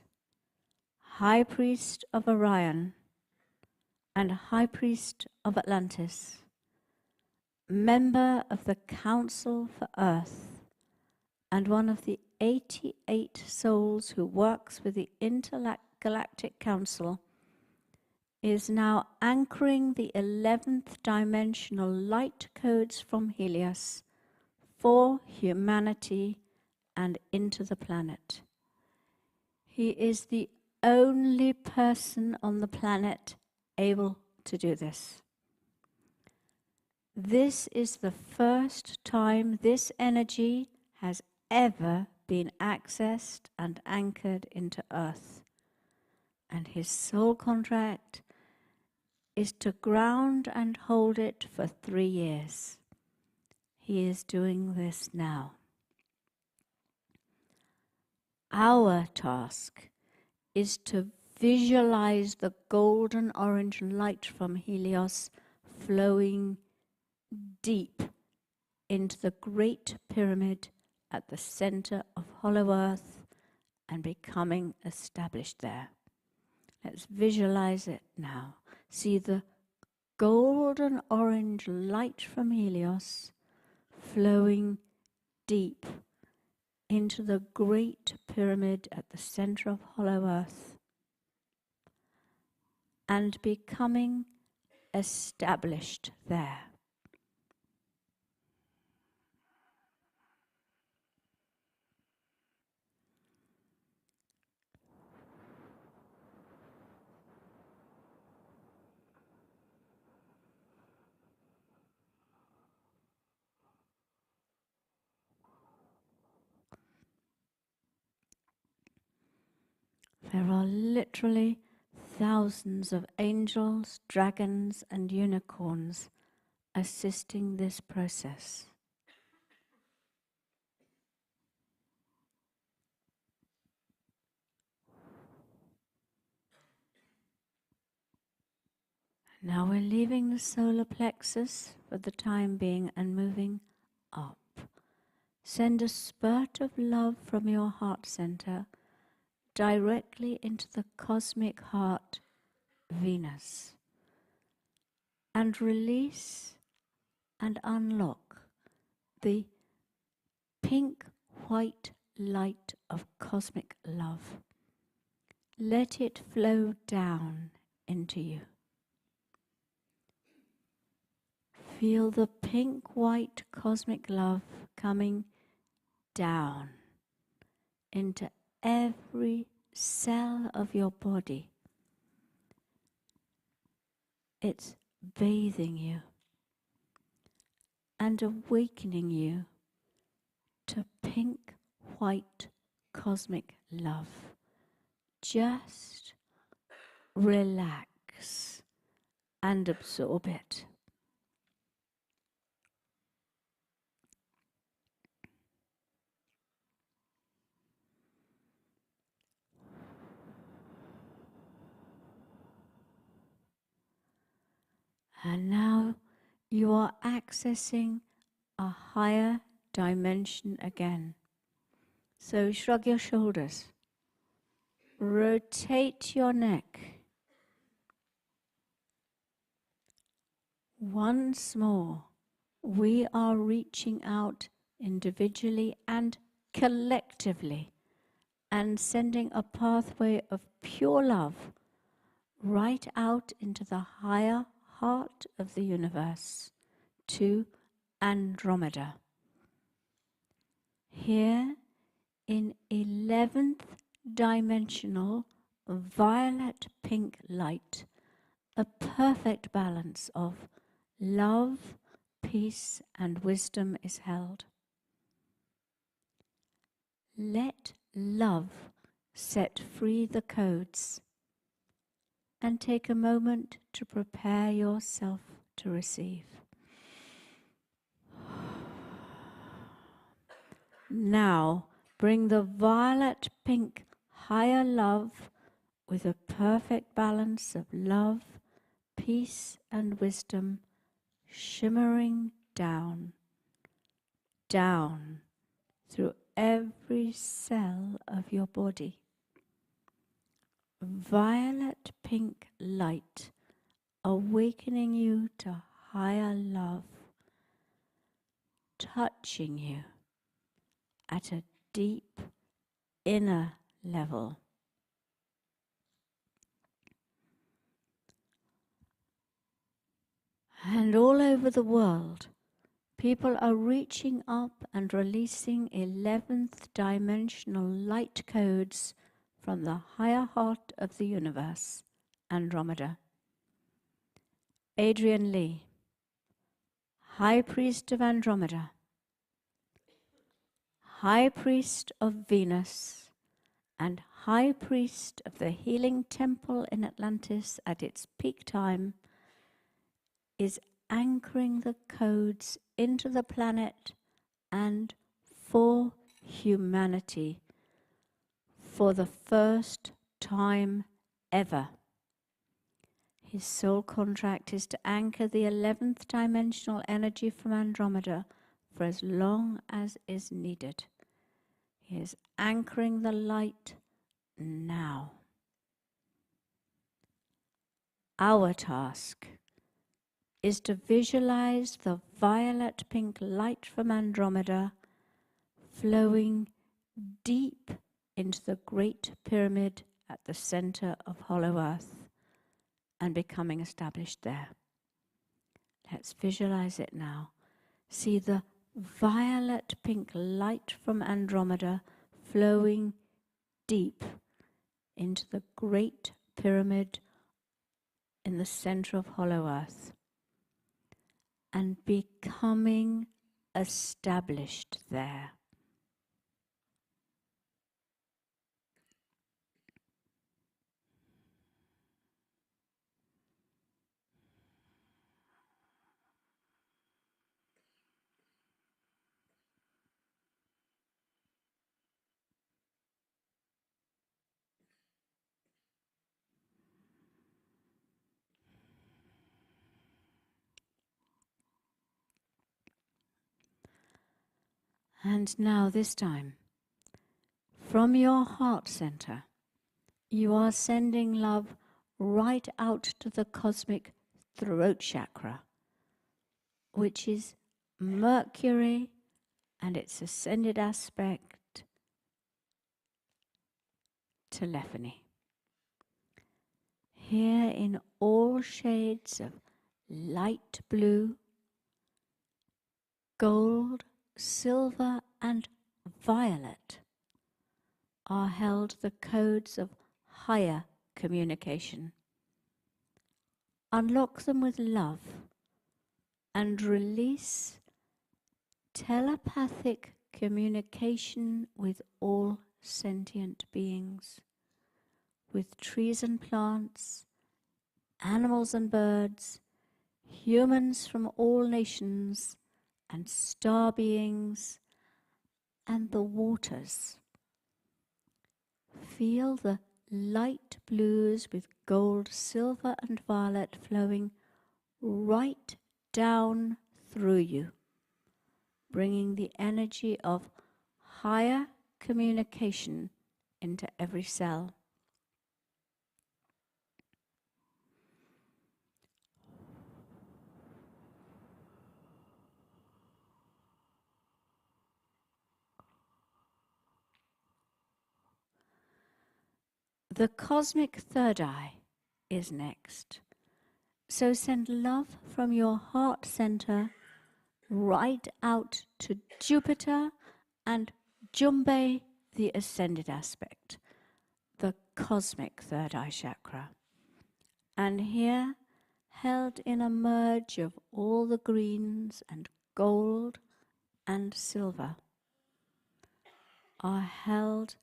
High Priest of Orion, and High Priest of Atlantis, member of the Council for Earth, and one of the 88 souls who works with the Intergalactic Council, is now anchoring the 11th dimensional light codes from Helios for humanity and into the planet. He is the only person on the planet able to do this. This is the first time this energy has ever been accessed and anchored into Earth. And his soul contract is to ground and hold it for 3 years. He is doing this now. Our task is to visualize the golden orange light from Helios flowing deep into the Great Pyramid at the center of Hollow Earth and becoming established there. Let's visualize it now. See the golden orange light from Helios flowing deep into the Great Pyramid at the center of Hollow Earth and becoming established there. There are literally thousands of angels, dragons, and unicorns assisting this process. Now we're leaving the solar plexus for the time being and moving up. Send a spurt of love from your heart center directly into the cosmic heart, Venus, and release and unlock the pink-white light of cosmic love. Let it flow down into you. Feel the pink-white cosmic love coming down into every cell of your body. It's bathing you and awakening you to pink-white cosmic love. Just relax and absorb it. And now you are accessing a a higher dimension again. So shrug your shoulders, rotate your neck. Once more, we are reaching out individually and collectively and sending a pathway of pure love right out into the higher heart of the universe, to Andromeda. Here in 11th dimensional violet pink light, a perfect balance of love, peace, and wisdom is held. Let love set free the codes and take a moment to prepare yourself to receive. Now, bring the violet pink higher love with a perfect balance of love, peace, and wisdom shimmering down, down through every cell of your body. Violet pink light awakening you to higher love, touching you at a deep inner level. And all over the world, people are reaching up and releasing 11th dimensional light codes from the higher heart of the universe, Andromeda. Adrian Lee, High Priest of Andromeda, High Priest of Venus, and High Priest of the Healing Temple in Atlantis at its peak time, is anchoring the codes into the planet and for humanity for the first time ever. His soul contract is to anchor the 11th dimensional energy from Andromeda for as long as is needed. He is anchoring the light now. Our task is to visualize the violet pink light from Andromeda flowing deep into the Great Pyramid at the center of Hollow Earth and becoming established there. Let's visualize it now. See the violet pink light from Andromeda flowing deep into the Great Pyramid in the center of Hollow Earth and becoming established there. And now this time, from your heart center, you are sending love right out to the cosmic throat chakra, which is Mercury and its ascended aspect, telephony. Here in all shades of light blue, gold, silver, and violet are held the codes of higher communication. Unlock them with love and release telepathic communication with all sentient beings, with trees and plants, animals and birds, humans from all nations, and star beings, and the waters. Feel the light blues with gold, silver, and violet flowing right down through you, bringing the energy of higher communication into every cell. The cosmic third eye is next. So send love from your heart center right out to Jupiter and Jumbe, the ascended aspect, the cosmic third eye chakra. And here, held in a merge of all the greens and gold and silver, are held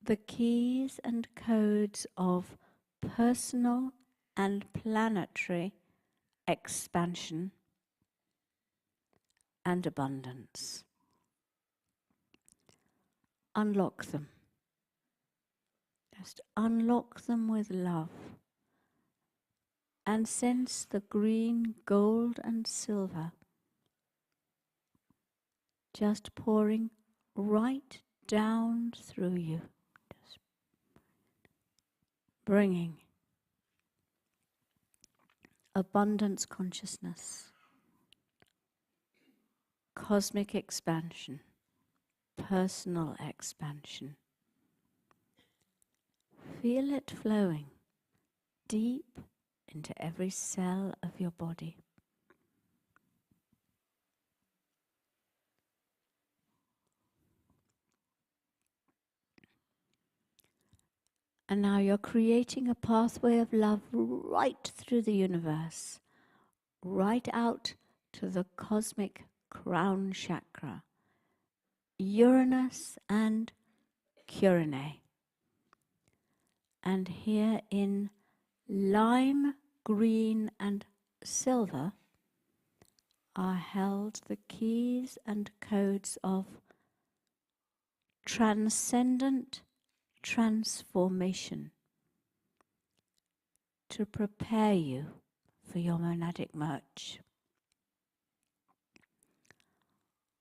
the keys and codes of personal and planetary expansion and abundance. Unlock them. Just unlock them with love and sense the green, gold and silver just pouring right down through you, just bringing abundance consciousness, cosmic expansion, personal expansion. Feel it flowing deep into every cell of your body. And now you're creating a pathway of love right through the universe, right out to the cosmic crown chakra, Uranus and Curine. And here in lime, green and silver are held the keys and codes of transcendent transformation to prepare you for your monadic merge.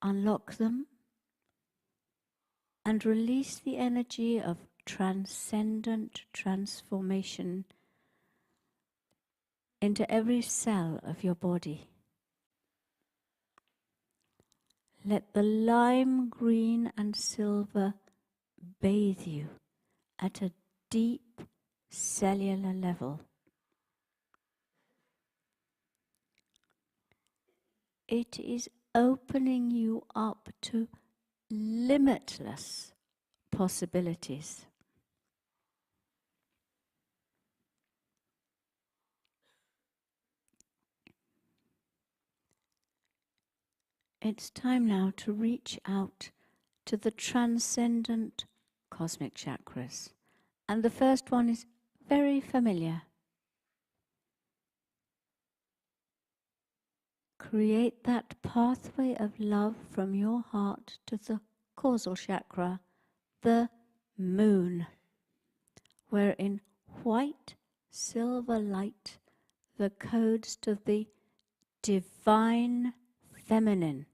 Unlock them and release the energy of transcendent transformation into every cell of your body. Let the lime, green and silver bathe you at a deep cellular level. It is opening you up to limitless possibilities. It's time now to reach out to the transcendent cosmic chakras. And the first one is very familiar. Create that pathway of love from your heart to the causal chakra, the moon, where in white, silver light the codes to the divine feminine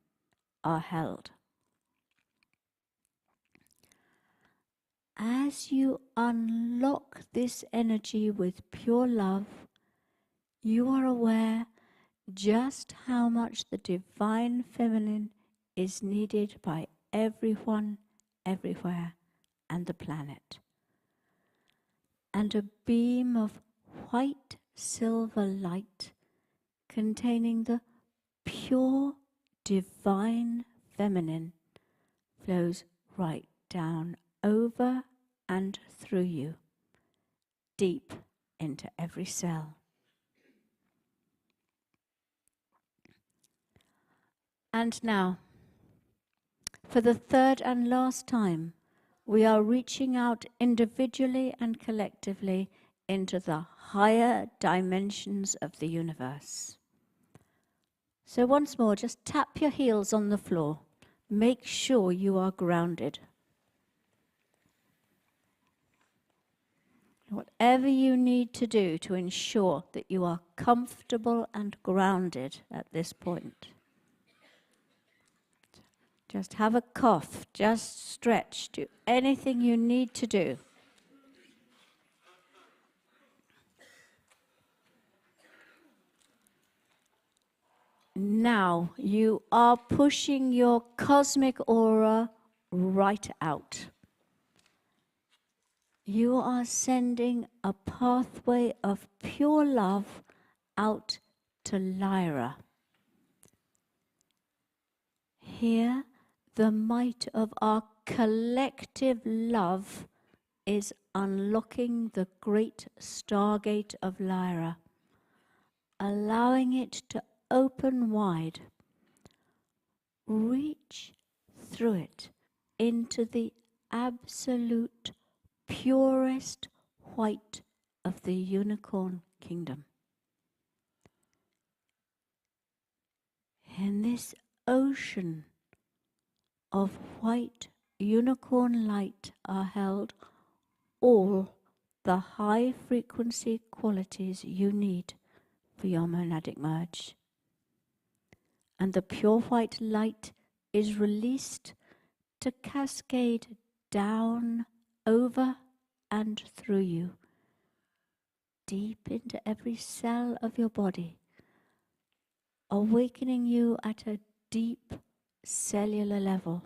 are held. As you unlock this energy with pure love, you are aware just how much the divine feminine is needed by everyone, everywhere, and the planet. And a beam of white silver light containing the pure divine feminine flows right down over and through you, deep into every cell. And now, for the third and last time, we are reaching out individually and collectively into the higher dimensions of the universe. So once more, just tap your heels on the floor. Make sure you are grounded. Whatever you need to do to ensure that you are comfortable and grounded at this point. Just have a cough, just stretch, do anything you need to do. Now you are pushing your cosmic aura right out. You are sending a pathway of pure love out to Lyra. Here, the might of our collective love is unlocking the great stargate of Lyra, allowing it to open wide. Reach through it into the absolute purest white of the unicorn kingdom. In this ocean of white unicorn light are held all the high frequency qualities you need for your monadic merge. And the pure white light is released to cascade down, over and through you, deep into every cell of your body, awakening you at a deep cellular level.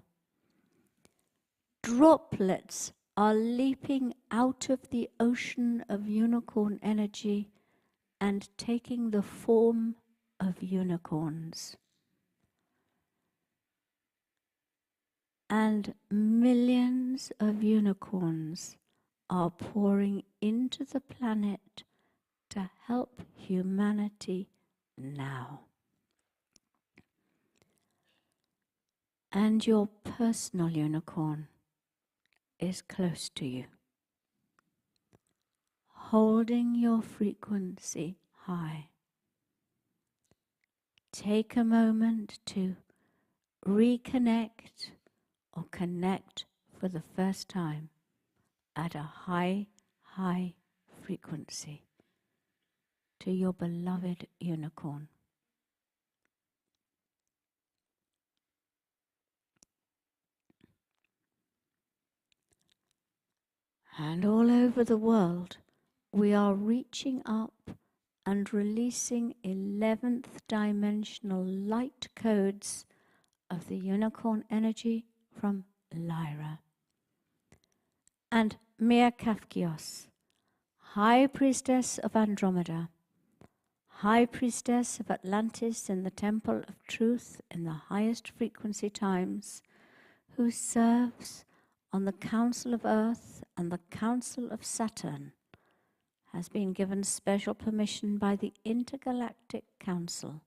Droplets are leaping out of the ocean of unicorn energy and taking the form of unicorns. And millions of unicorns are pouring into the planet to help humanity now. And your personal unicorn is close to you, holding your frequency high. Take a moment to reconnect or connect for the first time at a high, high frequency to your beloved unicorn. And all over the world, we are reaching up and releasing 11th dimensional light codes of the unicorn energy from Lyra. And Mia Kafkios, High Priestess of Andromeda, High Priestess of Atlantis in the Temple of Truth in the highest frequency times, who serves on the Council of Earth and the Council of Saturn, has been given special permission by the Intergalactic Council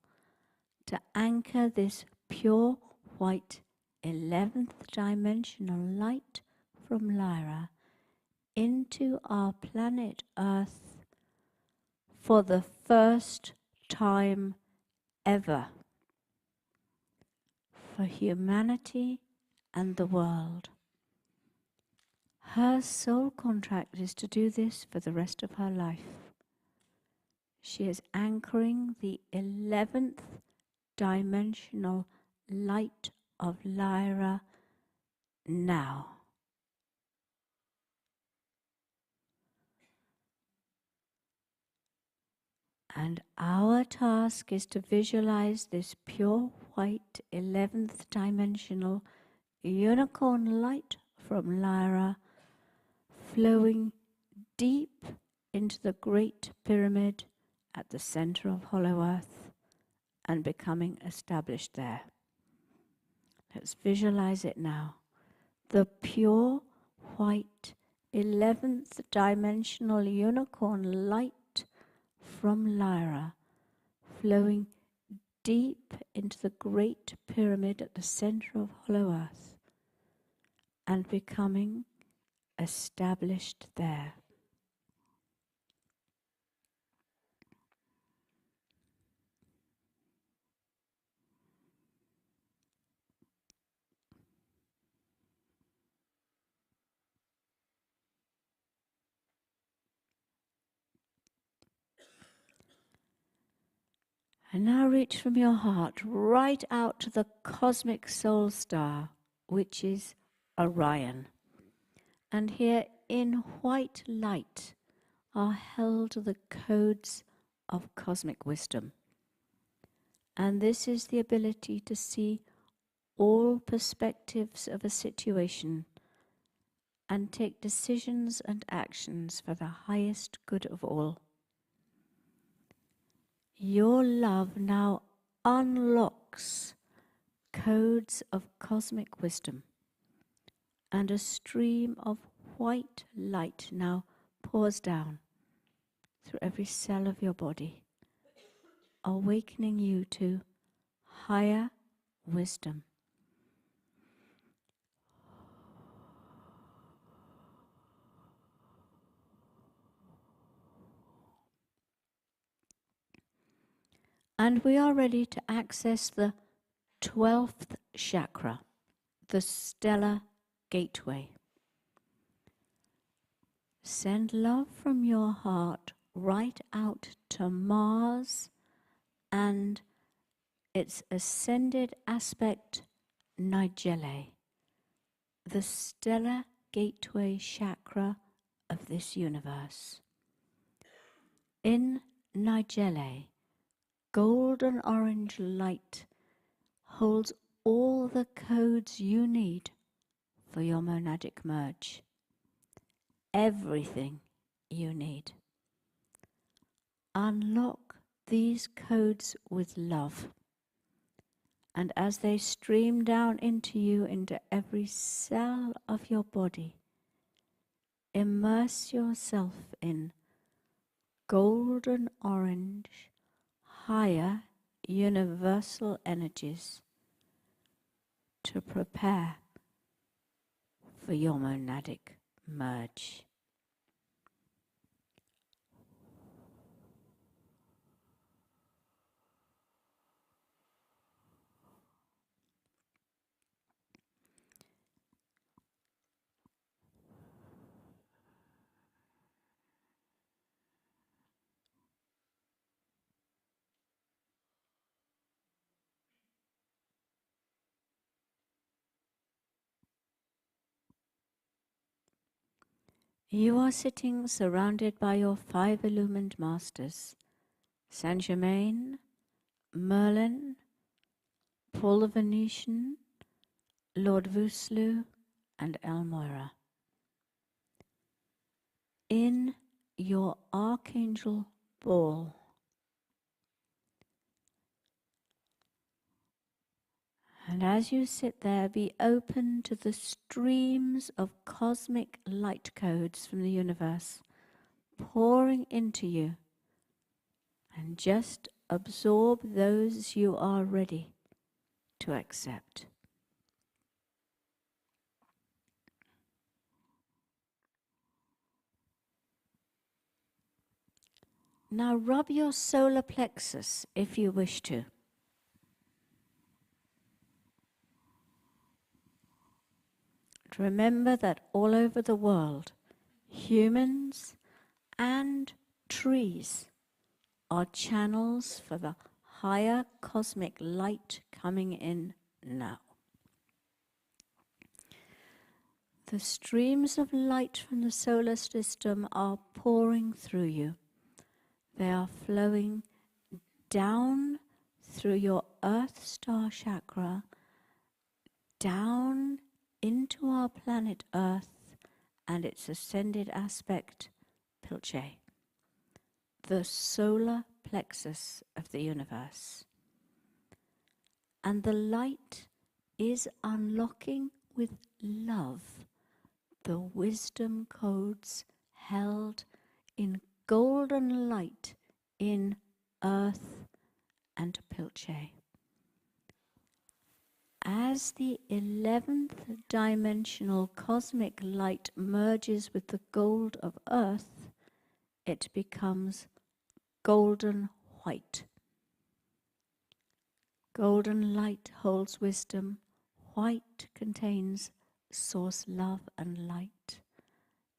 to anchor this pure white 11th dimensional light from Lyra into our planet Earth for the first time ever for humanity and the world. Her soul contract is to do this for the rest of her life. She is anchoring the 11th dimensional light of Lyra now. And our task is to visualize this pure white 11th dimensional unicorn light from Lyra flowing deep into the Great Pyramid at the center of Hollow Earth and becoming established there. Let's visualize it now. The pure white 11th dimensional unicorn light from Lyra flowing deep into the Great Pyramid at the center of Hollow Earth and becoming established there. And now reach from your heart right out to the cosmic soul star, which is Orion. And here in white light are held the codes of cosmic wisdom. And this is the ability to see all perspectives of a situation and take decisions and actions for the highest good of all. Your love now unlocks codes of cosmic wisdom, and a stream of white light now pours down through every cell of your body, awakening you to higher wisdom. And we are ready to access the 12th chakra, the stellar gateway. Send love from your heart right out to Mars and its ascended aspect, Nigelle, the stellar gateway chakra of this universe. In Nigelle, golden orange light holds all the codes you need for your monadic merge. Everything you need. Unlock these codes with love. And as they stream down into you, into every cell of your body, immerse yourself in golden orange, higher universal energies to prepare for your monadic merge. You are sitting surrounded by your 5 illumined masters, Saint Germain, Merlin, Paul the Venetian, Lord Vuslu, and Elmira. In your archangel ball, and as you sit there, be open to the streams of cosmic light codes from the universe pouring into you, and just absorb those you are ready to accept. Now rub your solar plexus if you wish to. Remember that all over the world, humans and trees are channels for the higher cosmic light coming in now. The streams of light from the solar system are pouring through you. They are flowing down through your Earth Star chakra, down into our planet Earth and its ascended aspect, Pilce, the solar plexus of the universe. And the light is unlocking with love the wisdom codes held in golden light in Earth and Pilce. As the 11th dimensional cosmic light merges with the gold of Earth, it becomes golden white. Golden light holds wisdom. White contains source love and light.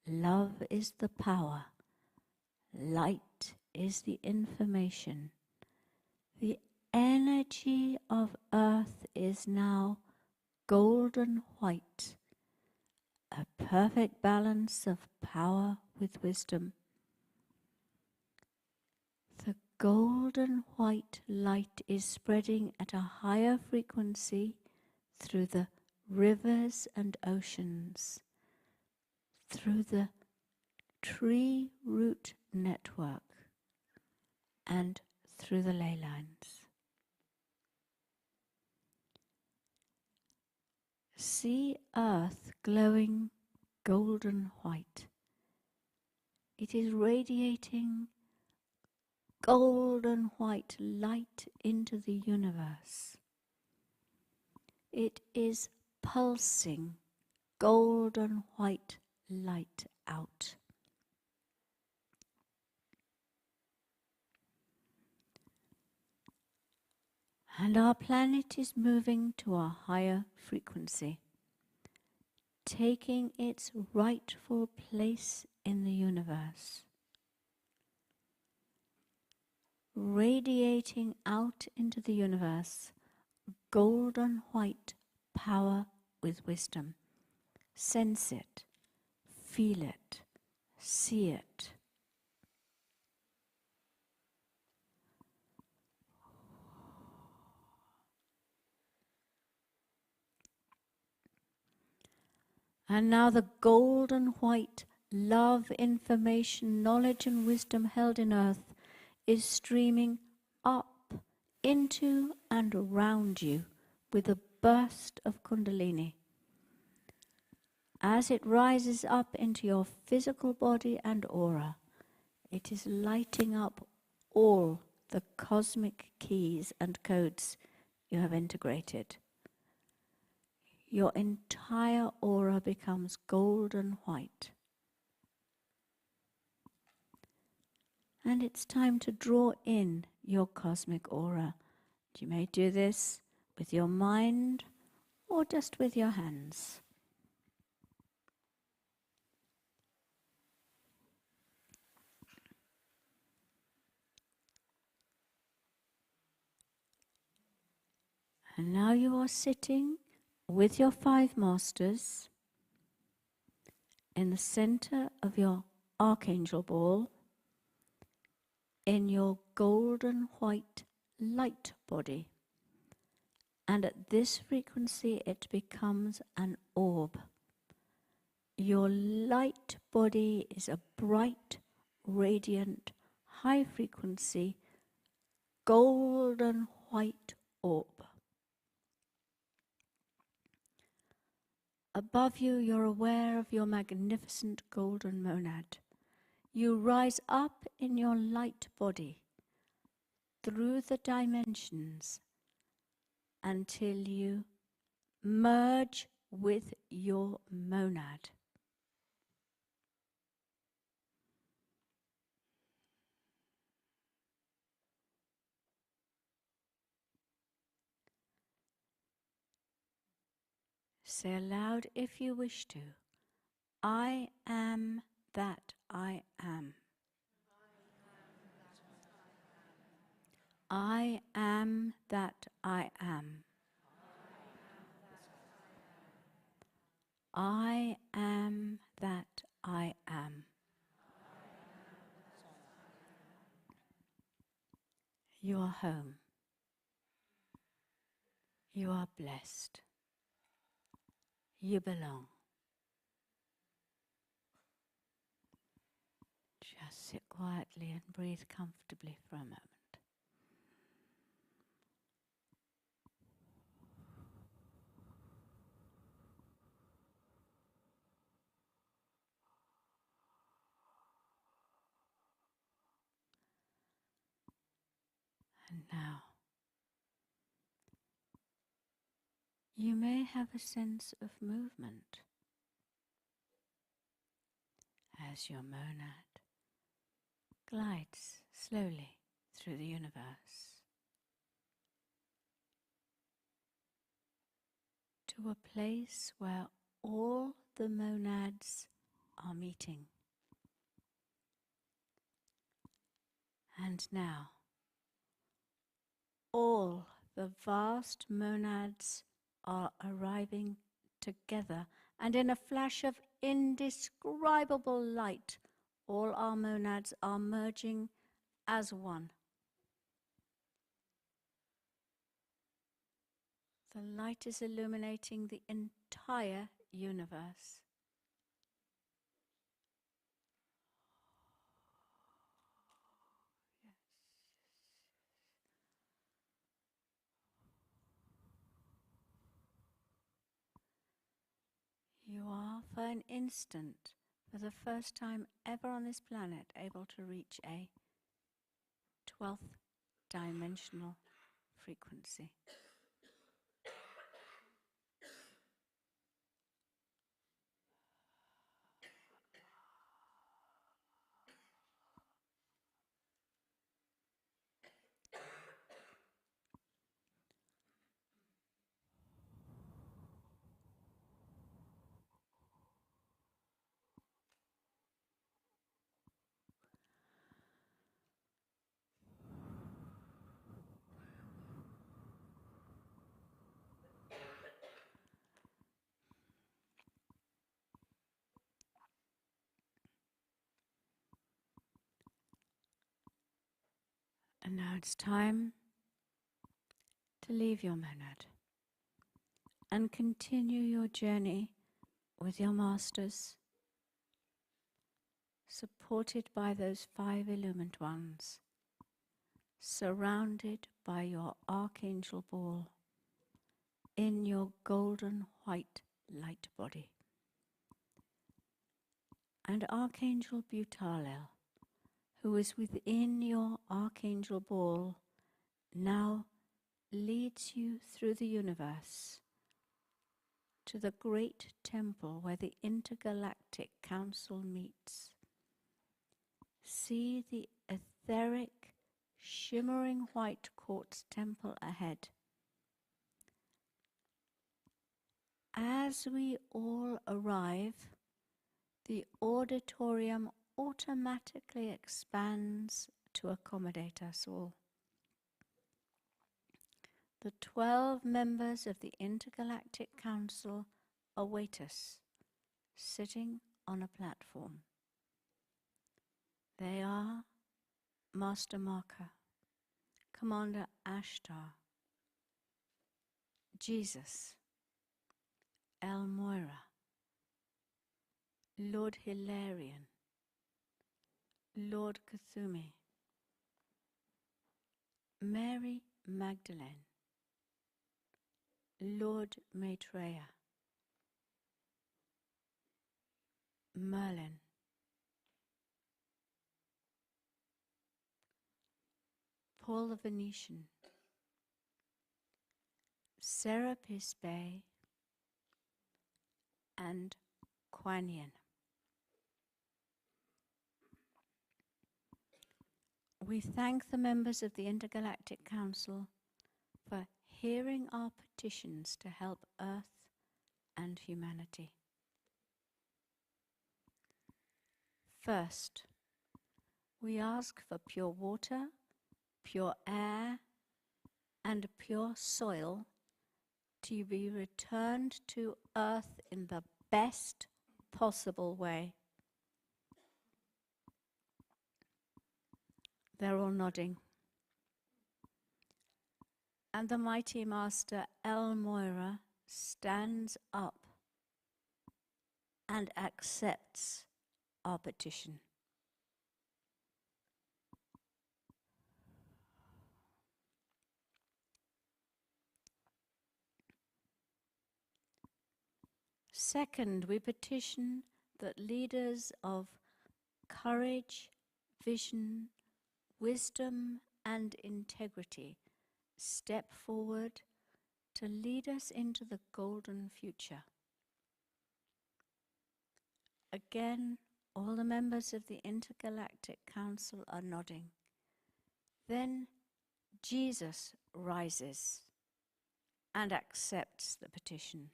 Love is the power. Light is the information. The energy of Earth is now golden white, a perfect balance of power with wisdom. The golden white light is spreading at a higher frequency through the rivers and oceans, through the tree root network, and through the ley lines. See Earth glowing golden white. It is radiating golden white light into the universe. It is pulsing golden white light out. And our planet is moving to a higher frequency, taking its rightful place in the universe, radiating out into the universe golden white power with wisdom. Sense it, feel it, see it. And now the golden white love, information, knowledge and wisdom held in Earth is streaming up into and around you with a burst of Kundalini. As it rises up into your physical body and aura, it is lighting up all the cosmic keys and codes you have integrated. Your entire aura becomes golden white. And it's time to draw in your cosmic aura. You may do this with your mind or just with your hands. And now you are sitting with your 5 masters in the center of your archangel ball, in your golden white light body. And at this frequency it becomes an orb. Your light body is a bright, radiant, high frequency, golden white orb. Above you, you're aware of your magnificent golden monad. You rise up in your light body through the dimensions until you merge with your monad. Say aloud if you wish to, I am that I am. I am that I am. I am that I am. You are home. You are blessed. You belong. Just sit quietly and breathe comfortably for a moment. And now, you may have a sense of movement as your monad glides slowly through the universe to a place where all the monads are meeting. And now, all the vast monads are arriving together, and in a flash of indescribable light, all our monads are merging as one. The light is illuminating the entire universe. You are, for an instant, for the first time ever on this planet, able to reach a 12th dimensional frequency. And now it's time to leave your monad and continue your journey with your masters, supported by those 5 Illumined Ones, surrounded by your archangel ball in your golden white light body. And Archangel Butalel, who is within your archangel ball, now leads you through the universe to the great temple where the Intergalactic Council meets. See the etheric, shimmering white quartz temple ahead. As we all arrive, the auditorium automatically expands to accommodate us all. The 12 members of the Intergalactic Council await us, sitting on a platform. They are Master Marker, Commander Ashtar, Jesus, El Moira, Lord Hilarion, Lord Kuthumi, Mary Magdalene, Lord Maitreya, Merlin, Paul the Venetian, Serapis Bey, and Kuan Yin. We thank the members of the Intergalactic Council for hearing our petitions to help Earth and humanity. First, we ask for pure water, pure air, and pure soil to be returned to Earth in the best possible way. They're all nodding. And the mighty Master El Moira stands up and accepts our petition. Second, we petition that leaders of courage, vision, wisdom, and integrity step forward to lead us into the golden future. Again, all the members of the Intergalactic Council are nodding. Then Jesus rises and accepts the petition.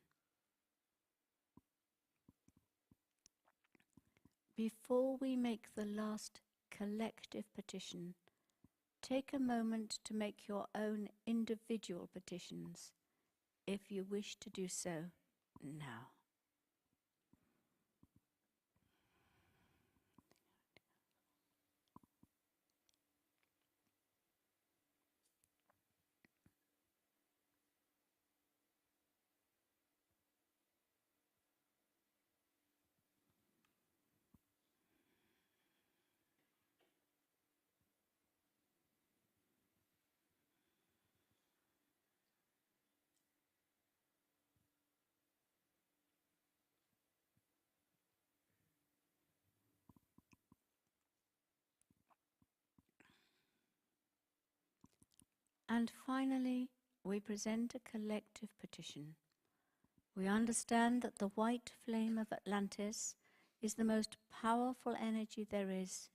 Before we make the last collective petition, Take a moment to make your own individual petitions, if you wish to do so now. And finally, we present a collective petition. We understand that the white flame of Atlantis is the most powerful energy there is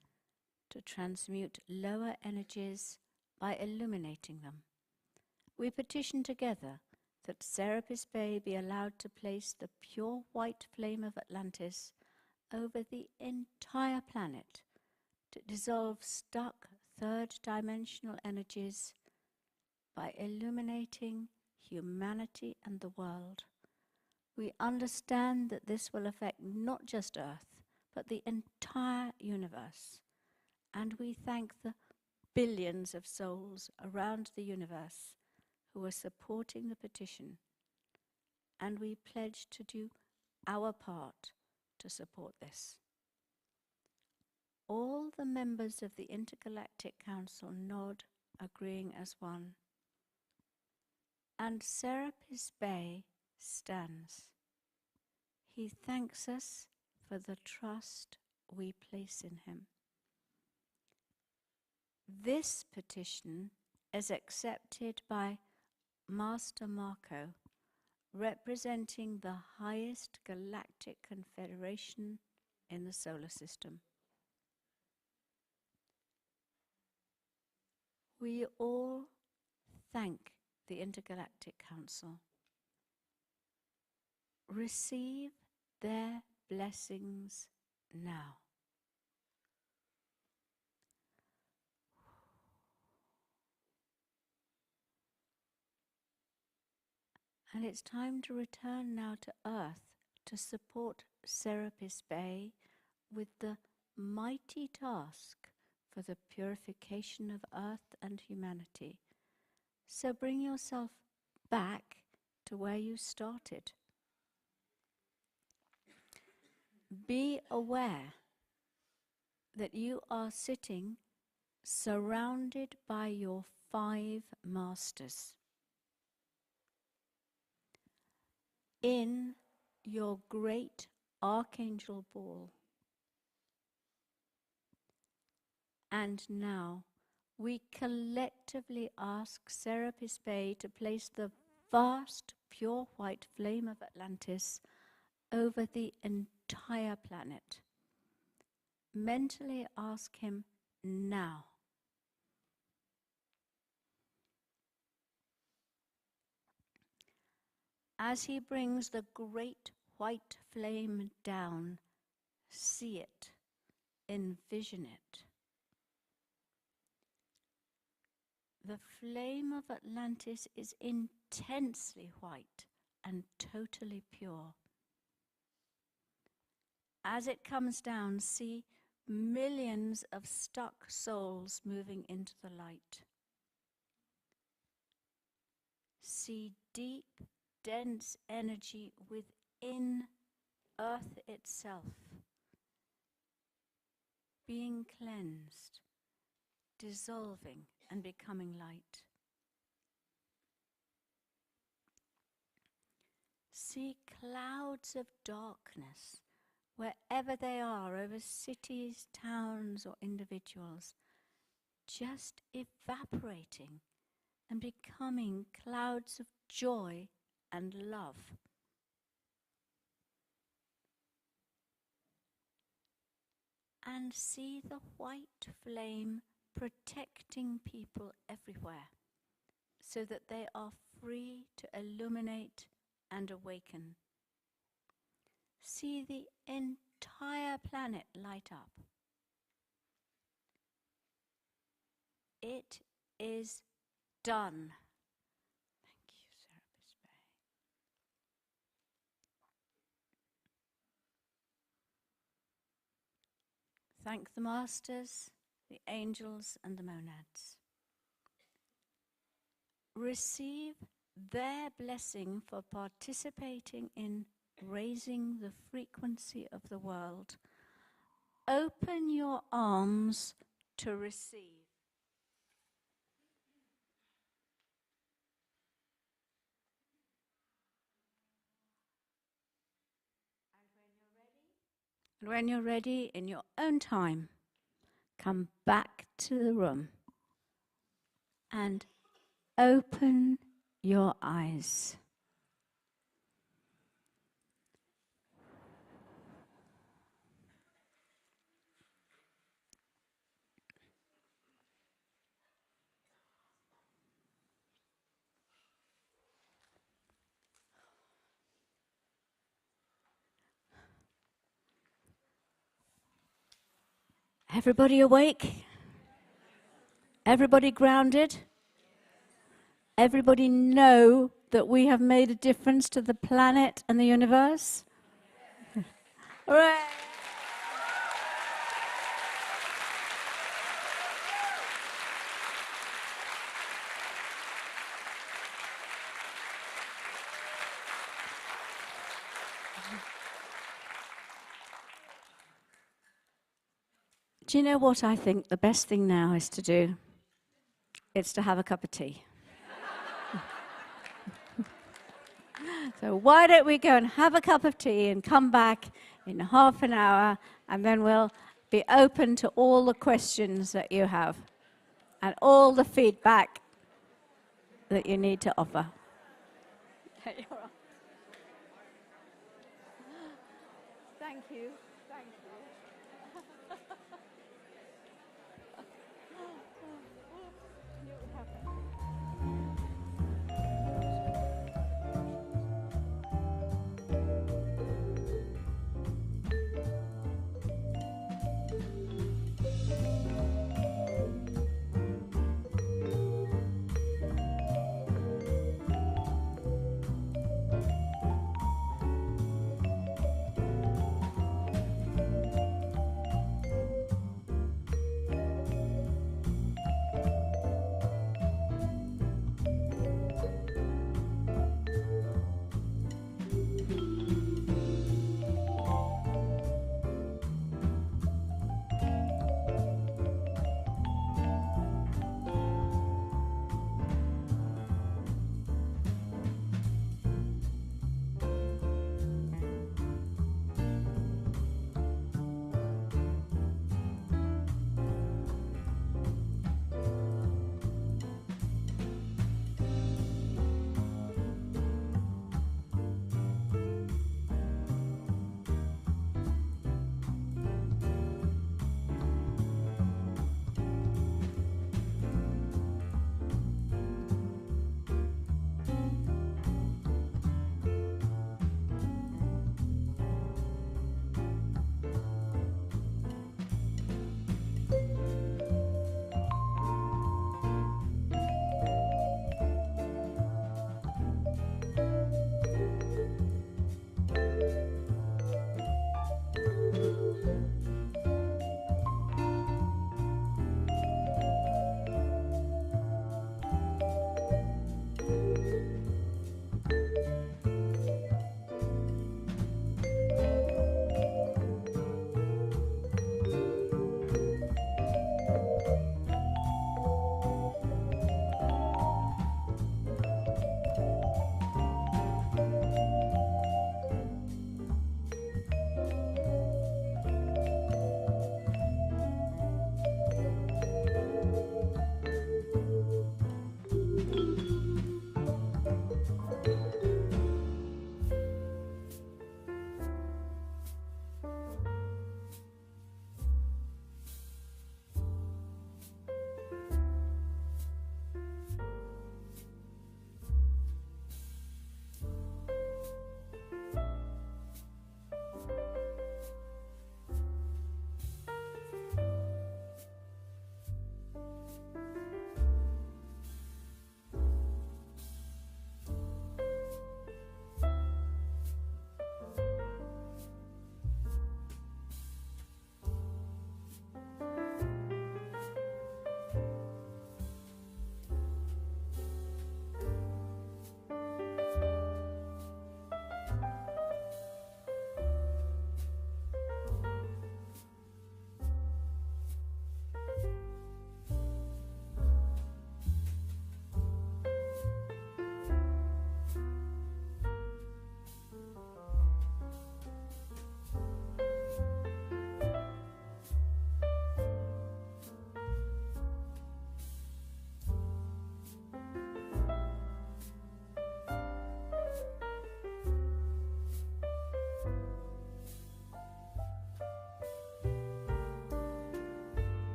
to transmute lower energies by illuminating them. We petition together that Serapis Bey be allowed to place the pure white flame of Atlantis over the entire planet to dissolve stuck third-dimensional energies by illuminating humanity and the world. We understand that this will affect not just Earth, but the entire universe. And we thank the billions of souls around the universe who are supporting the petition. And we pledge to do our part to support this. All the members of the Intergalactic Council nod, agreeing as one. And Serapis Bey stands. He thanks us for the trust we place in him. This petition is accepted by Master Marco, representing the highest galactic confederation in the solar system. We all thank the Intergalactic Council. Receive their blessings now. And it's time to return now to Earth to support Serapis Bey with the mighty task for the purification of Earth and humanity. So bring yourself back to where you started. Be aware that you are sitting surrounded by your 5 masters in your great archangel ball. And now we collectively ask Serapis Bey to place the vast pure white flame of Atlantis over the entire planet. Mentally ask him now. As he brings the great white flame down, see it, envision it. The flame of Atlantis is intensely white and totally pure. As it comes down, see millions of stuck souls moving into the light. See deep, dense energy within Earth itself being cleansed, dissolving and becoming light. See clouds of darkness wherever they are, over cities, towns, or individuals, just evaporating and becoming clouds of joy and love. And see the white flame protecting people everywhere, so that they are free to illuminate and awaken. See the entire planet light up. It is done. Thank you, Serapis Bay. Thank the Masters, the angels, and the Monads. Receive their blessing for participating in raising the frequency of the world. Open your arms to receive. And when you're ready, in your own time, come back to the room and open your eyes. Everybody awake? Everybody grounded? Everybody know that we have made a difference to the planet and the universe? Hooray! Do you know what I think the best thing now is to do? It's to have a cup of tea. So why don't we go and have a cup of tea and come back in half an hour, and then we'll be open to all the questions that you have and all the feedback that you need to offer. Thank you. Thank you.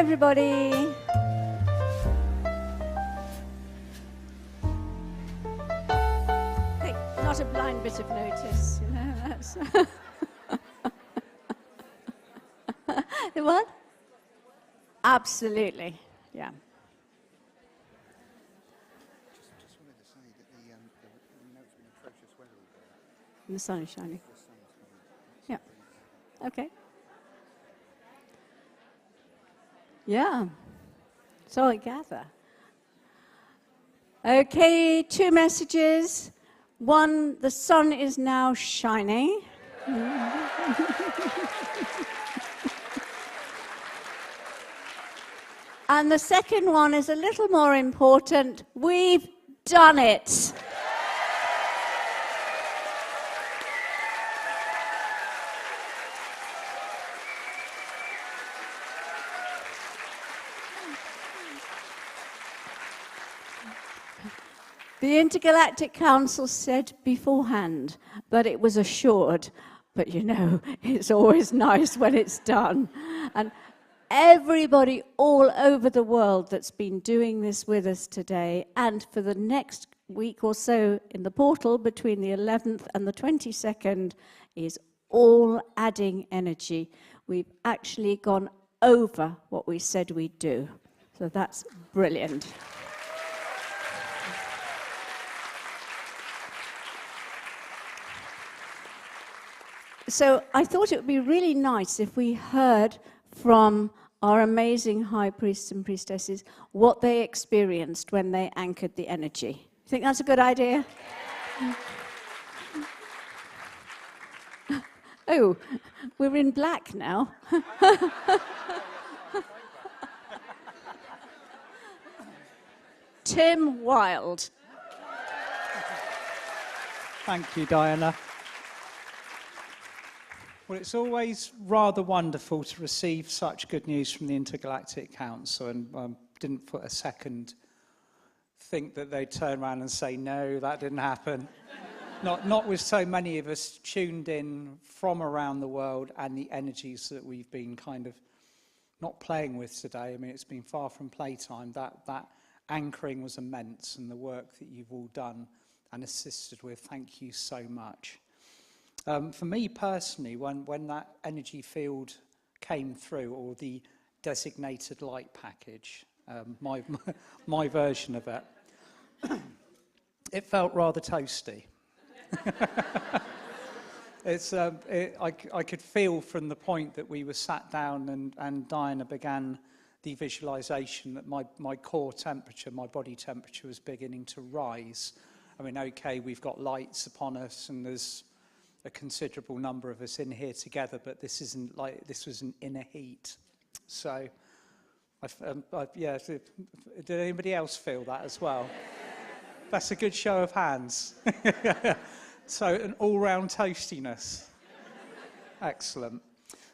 everybody. Hey, not a blind bit of notice, you know, that's... What? Absolutely, yeah. Just wanted to say that you know it's been atrocious weather all day. And the sun is shining. The sun's coming. Yeah. Okay. Yeah. So I gather. Okay, 2 messages. One, the sun is now shining. And the second one is a little more important. We've done it. The Intergalactic Council said beforehand, but it was assured. But you know, it's always nice when it's done. And everybody all over the world that's been doing this with us today, and for the next week or so in the portal between the 11th and the 22nd, is all adding energy. We've actually gone over what we said we'd do. So that's brilliant. So I thought it would be really nice if we heard from our amazing high priests and priestesses what they experienced when they anchored the energy. You think that's a good idea? Oh, we're in black now. Tim Wilde. Thank you, Diana. Well, it's always rather wonderful to receive such good news from the Intergalactic Council, and didn't for a second think that they'd turn around and say, no, that didn't happen. Not with so many of us tuned in from around the world and the energies that we've been kind of not playing with today. I mean, it's been far from playtime. That anchoring was immense, and the work that you've all done and assisted with, thank you so much. For me personally, when that energy field came through, or the designated light package, my version of it, it felt rather toasty. I could feel from the point that we were sat down and Diana began the visualization that my core temperature, my body temperature, was beginning to rise. I mean, okay, we've got lights upon us and there's a considerable number of us in here together, but this isn't like, this was an inner heat. So, yeah, did anybody else feel that as well? That's a good show of hands. So, an all-round toastiness. Excellent.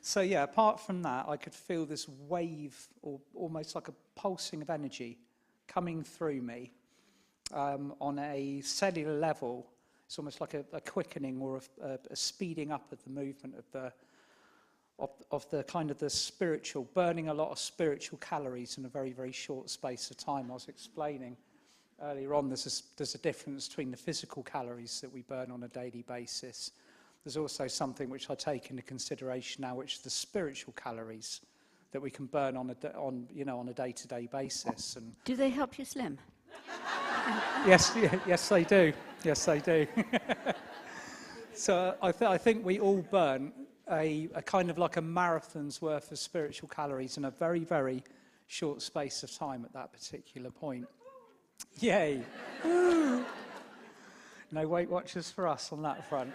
So, yeah, apart from that, I could feel this wave, or almost like a pulsing of energy coming through me on a cellular level. It's almost like a quickening or a speeding up of the movement of the kind of the spiritual, burning a lot of spiritual calories in a very, very short space of time. I was explaining earlier on, there's a difference between the physical calories that we burn on a daily basis. There's also something which I take into consideration now, which is the spiritual calories that we can burn on a day-to-day basis. And Do they help you slim? yes, they do. Yes, they do. So I think we all burn a kind of like a marathon's worth of spiritual calories in a very, very short space of time at that particular point. Yay. No Weight Watchers for us on that front.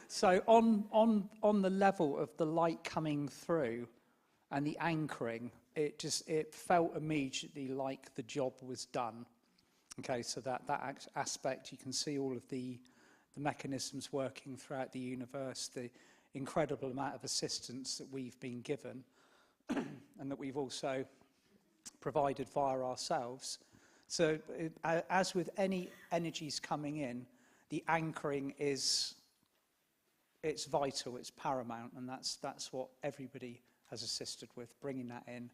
So on the level of the light coming through and the anchoring, it felt immediately like the job was done. Okay, so that aspect, you can see all of the mechanisms working throughout the universe, the incredible amount of assistance that we've been given and that we've also provided via ourselves. So as with any energies coming in, the anchoring it's vital, it's paramount, and that's what everybody has assisted with, bringing that in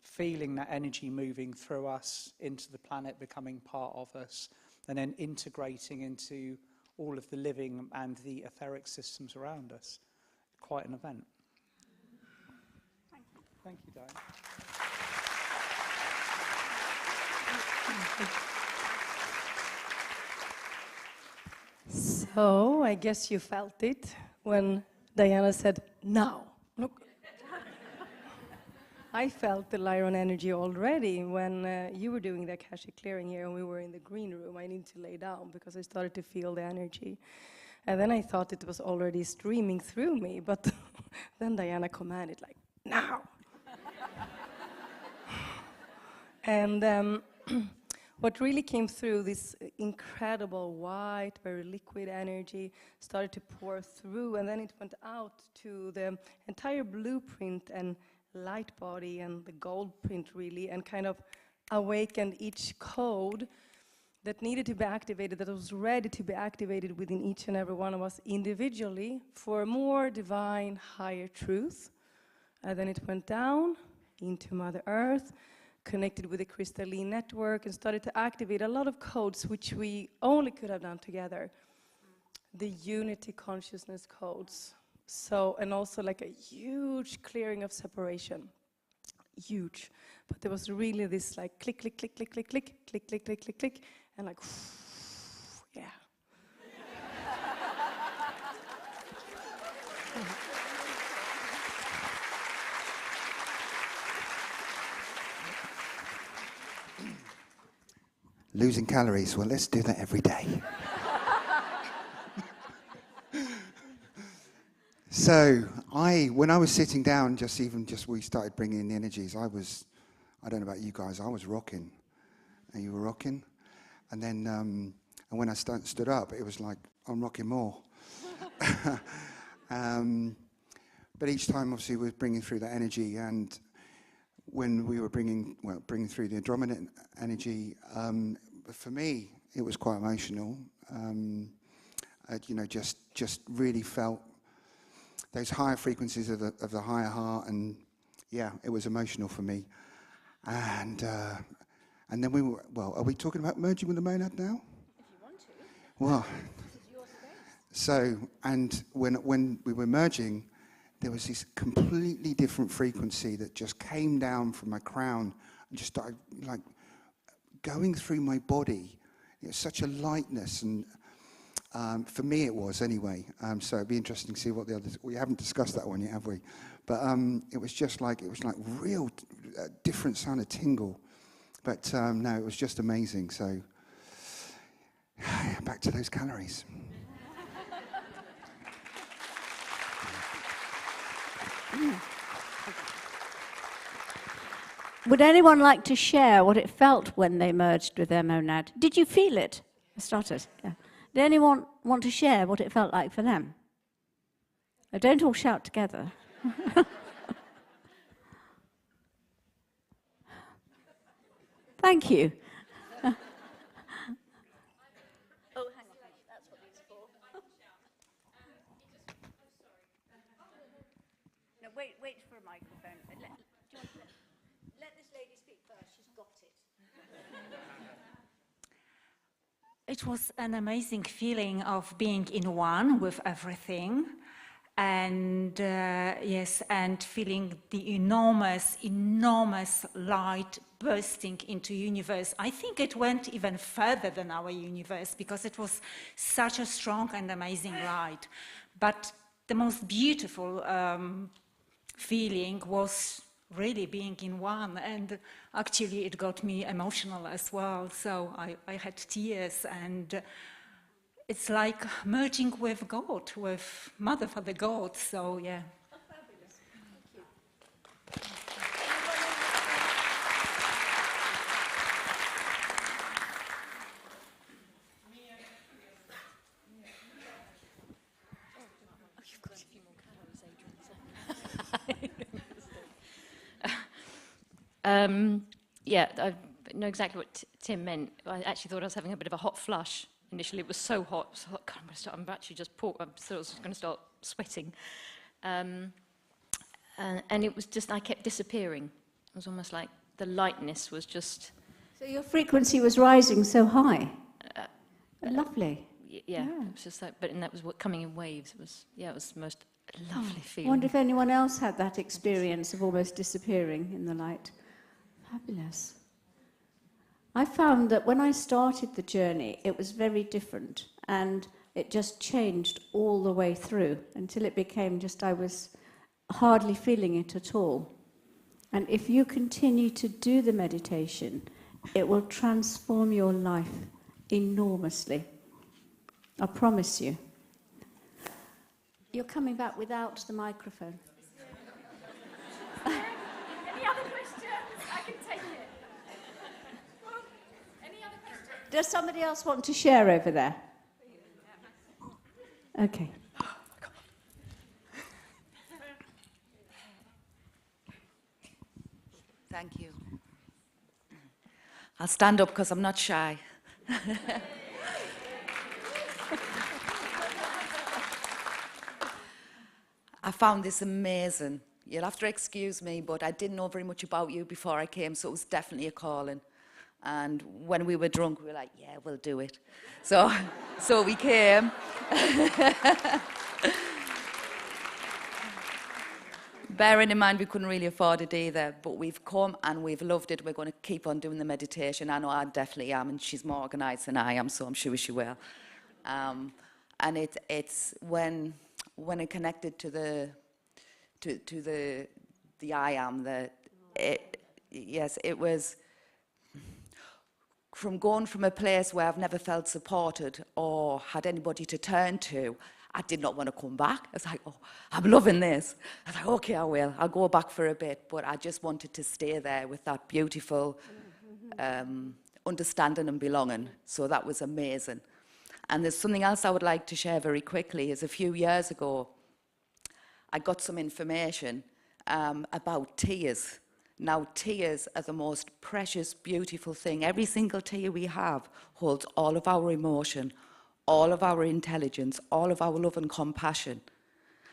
feeling that energy moving through us into the planet, becoming part of us, and then integrating into all of the living and the etheric systems around us. Quite an event. Thank you, Diane. So I guess you felt it when Diana said, now. Look. I felt the Lyron energy already when you were doing the Akashic clearing here and we were in the green room. I needed to lay down because I started to feel the energy. And then I thought it was already streaming through me, but then Diana commanded, like, now. And what really came through, this incredible white, very liquid energy started to pour through, and then it went out to the entire blueprint and light body and the gold print, really, and kind of awakened each code that needed to be activated, that was ready to be activated within each and every one of us individually for a more divine, higher truth. And then it went down into Mother Earth, connected with the crystalline network, and started to activate a lot of codes which we only could have done together. The unity consciousness codes. So, and also like a huge clearing of separation. Huge. But there was really this like click, click, click, click, click, click, click, click, click, click, click, and like, yeah. Losing calories, well, let's do that every day. So when I was sitting down, we started bringing in the energies, I don't know about you guys, I was rocking. And you were rocking. And then, and when I stood up, it was like, I'm rocking more. But each time, obviously, we were bringing through that energy, and when we were bringing through the Andromeda energy, for me, it was quite emotional. Just really felt those higher frequencies of the higher heart, and yeah, it was emotional for me. And then we were, well, are we talking about merging with the monad now? If you want to. Well, This is your space. so, and when we were merging, there was this completely different frequency that just came down from my crown and just started like going through my body. It was such a lightness, and for me it was anyway. So it'd be interesting to see what the others. We haven't discussed that one yet, have we? But it was like real different sound of tingle. But no, it was just amazing. So back to those calories. Would anyone like to share what it felt when they merged with their monad? Did you feel it? I started. Yeah. Did anyone want to share what it felt like for them? Don't all shout together. Thank you. Oh, hang on. That's what these are for. No, wait for a microphone. Let this lady speak first. She's got it. It was an amazing feeling of being in one with everything, and yes, and feeling the enormous light bursting into universe. I think it went even further than our universe because it was such a strong and amazing light. But the most beautiful feeling was really being in one, and actually it got me emotional as well. So I had tears, and it's like merging with God, with Mother, Father, God. So yeah. Oh, fabulous. Thank you. You've got a few more calories, Adrian. Yeah, I know exactly what Tim meant. I actually thought I was having a bit of a hot flush. Initially, it was so hot. I was like, God, I'm actually just I thought I was going to start sweating. And it was just, I kept disappearing. was almost like the lightness was just... So your frequency was rising so high. Lovely. Yeah, it was just like, but and that was what coming in waves. It was, yeah, it was the most lovely I feeling. wonder if anyone else had that experience of almost disappearing in the light. Fabulous. I found that when I started the journey, it was very different, and it just changed all the way through until it became just, I was hardly feeling it at all. And if you continue to do the meditation, it will transform your life enormously. I promise you. You're coming back without the microphone. Any other questions? I can take it. Any other questions? Does somebody else want to share over there? Okay. Thank you. I'll stand up because I'm not shy. I found this amazing. You'll have to excuse me, but I didn't know very much about you before I came, so it was definitely a calling. And when we were drunk, we were like, yeah, we'll do it. So we came. Bearing in mind we couldn't really afford it either, but we've come and we've loved it. We're going to keep on doing the meditation. I know I definitely am, and she's more organised than I am, so I'm sure she will. And it's when it connected to the I am, yes, it was from going from a place where I've never felt supported or had anybody to turn to. I did not want to come back. I was like, oh, I'm loving this. I was like, okay, I will. I'll go back for a bit. But I just wanted to stay there with that beautiful understanding and belonging. So that was amazing. And there's something else I would like to share very quickly. Is a few years ago, I got some information about tears. Now, tears are the most precious, beautiful thing. Every single tear we have holds all of our emotion, all of our intelligence, all of our love and compassion.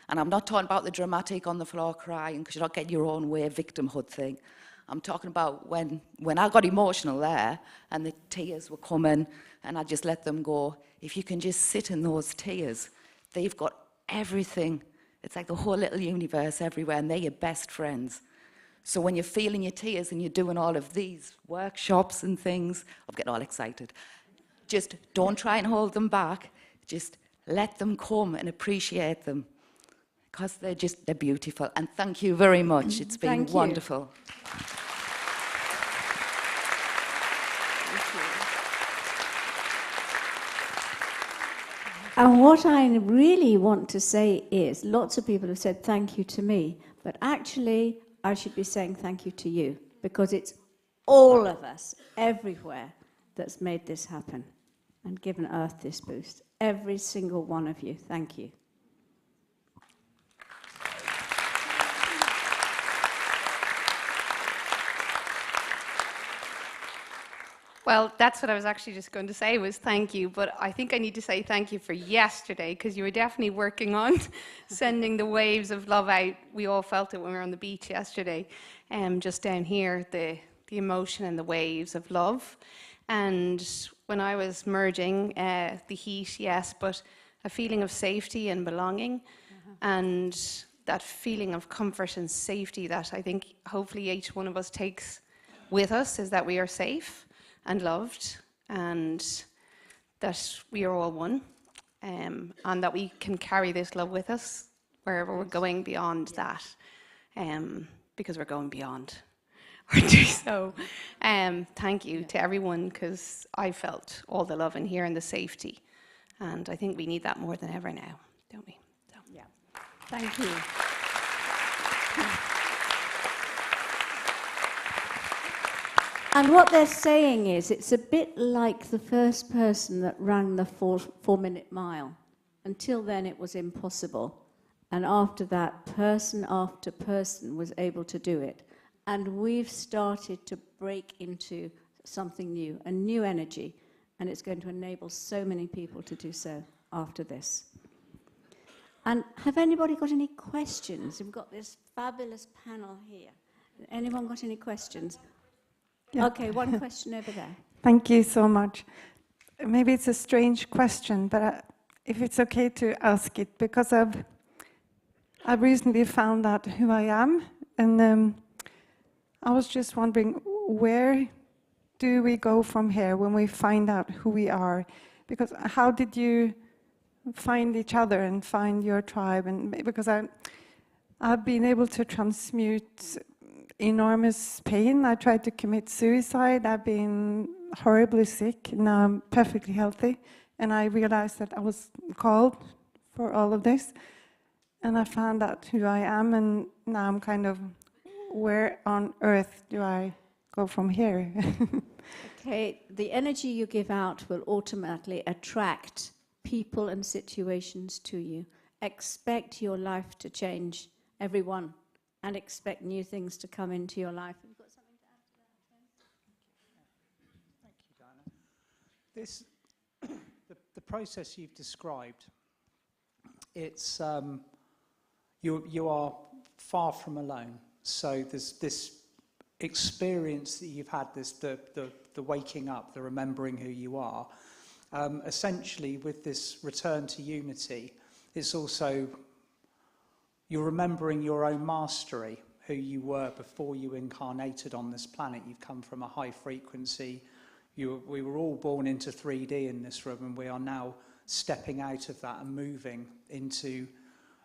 And I'm not talking about the dramatic on the floor crying because you're not getting your own way victimhood thing. I'm talking about when I got emotional there and the tears were coming and I just let them go. If you can just sit in those tears, they've got everything. It's like the whole little universe everywhere, and they're your best friends. So when you're feeling your tears and you're doing all of these workshops and things, I'm getting all excited. Just don't try and hold them back. Just let them come and appreciate them because they're beautiful. And thank you very much. It's been wonderful. And what I really want to say is, lots of people have said thank you to me, but actually I should be saying thank you to you, because it's all of us, everywhere, that's made this happen and given Earth this boost. Every single one of you, thank you. Well, that's what I was actually just going to say, was thank you. But I think I need to say thank you for yesterday, because you were definitely working on sending the waves of love out. We all felt it when we were on the beach yesterday, just down here, the emotion and the waves of love. And when I was merging, the heat, yes, but a feeling of safety and belonging, and that feeling of comfort and safety that I think hopefully each one of us takes with us, is that we are safe and loved, and that we are all one, and that we can carry this love with us wherever we're going beyond that, because we're going beyond. So thank you to everyone, because I felt all the love in here and the safety, and I think we need that more than ever now, don't we? So. Yeah. Thank you. And what they're saying is, it's a bit like the first person that ran the 4-minute mile. Until then, it was impossible. And after that, person after person was able to do it. And we've started to break into something new, a new energy. And it's going to enable so many people to do so after this. And have anybody got any questions? We've got this fabulous panel here. Anyone got any questions? Yeah. Okay, one question over there. Thank you so much. Maybe it's a strange question, but if it's okay to ask it, because I've recently found out who I am, and I was just wondering, where do we go from here when we find out who we are? Because how did you find each other and find your tribe? And because I've been able to transmute enormous pain. I tried to commit suicide. I've been horribly sick. Now I'm perfectly healthy. And I realized that I was called for all of this. And I found out who I am. And now I'm kind of, where on earth do I go from here? Okay, the energy you give out will automatically attract people and situations to you. Expect your life to change, everyone, and expect new things to come into your life. Have you got something to add to that, James? Thank you, Diana. The process you've described, it's you are far from alone. So there's this experience that you've had, this the waking up, the remembering who you are. Essentially, with this return to unity, it's also you're remembering your own mastery, who you were before you incarnated on this planet. You've come from a high frequency. We were all born into 3D in this room, and we are now stepping out of that and moving into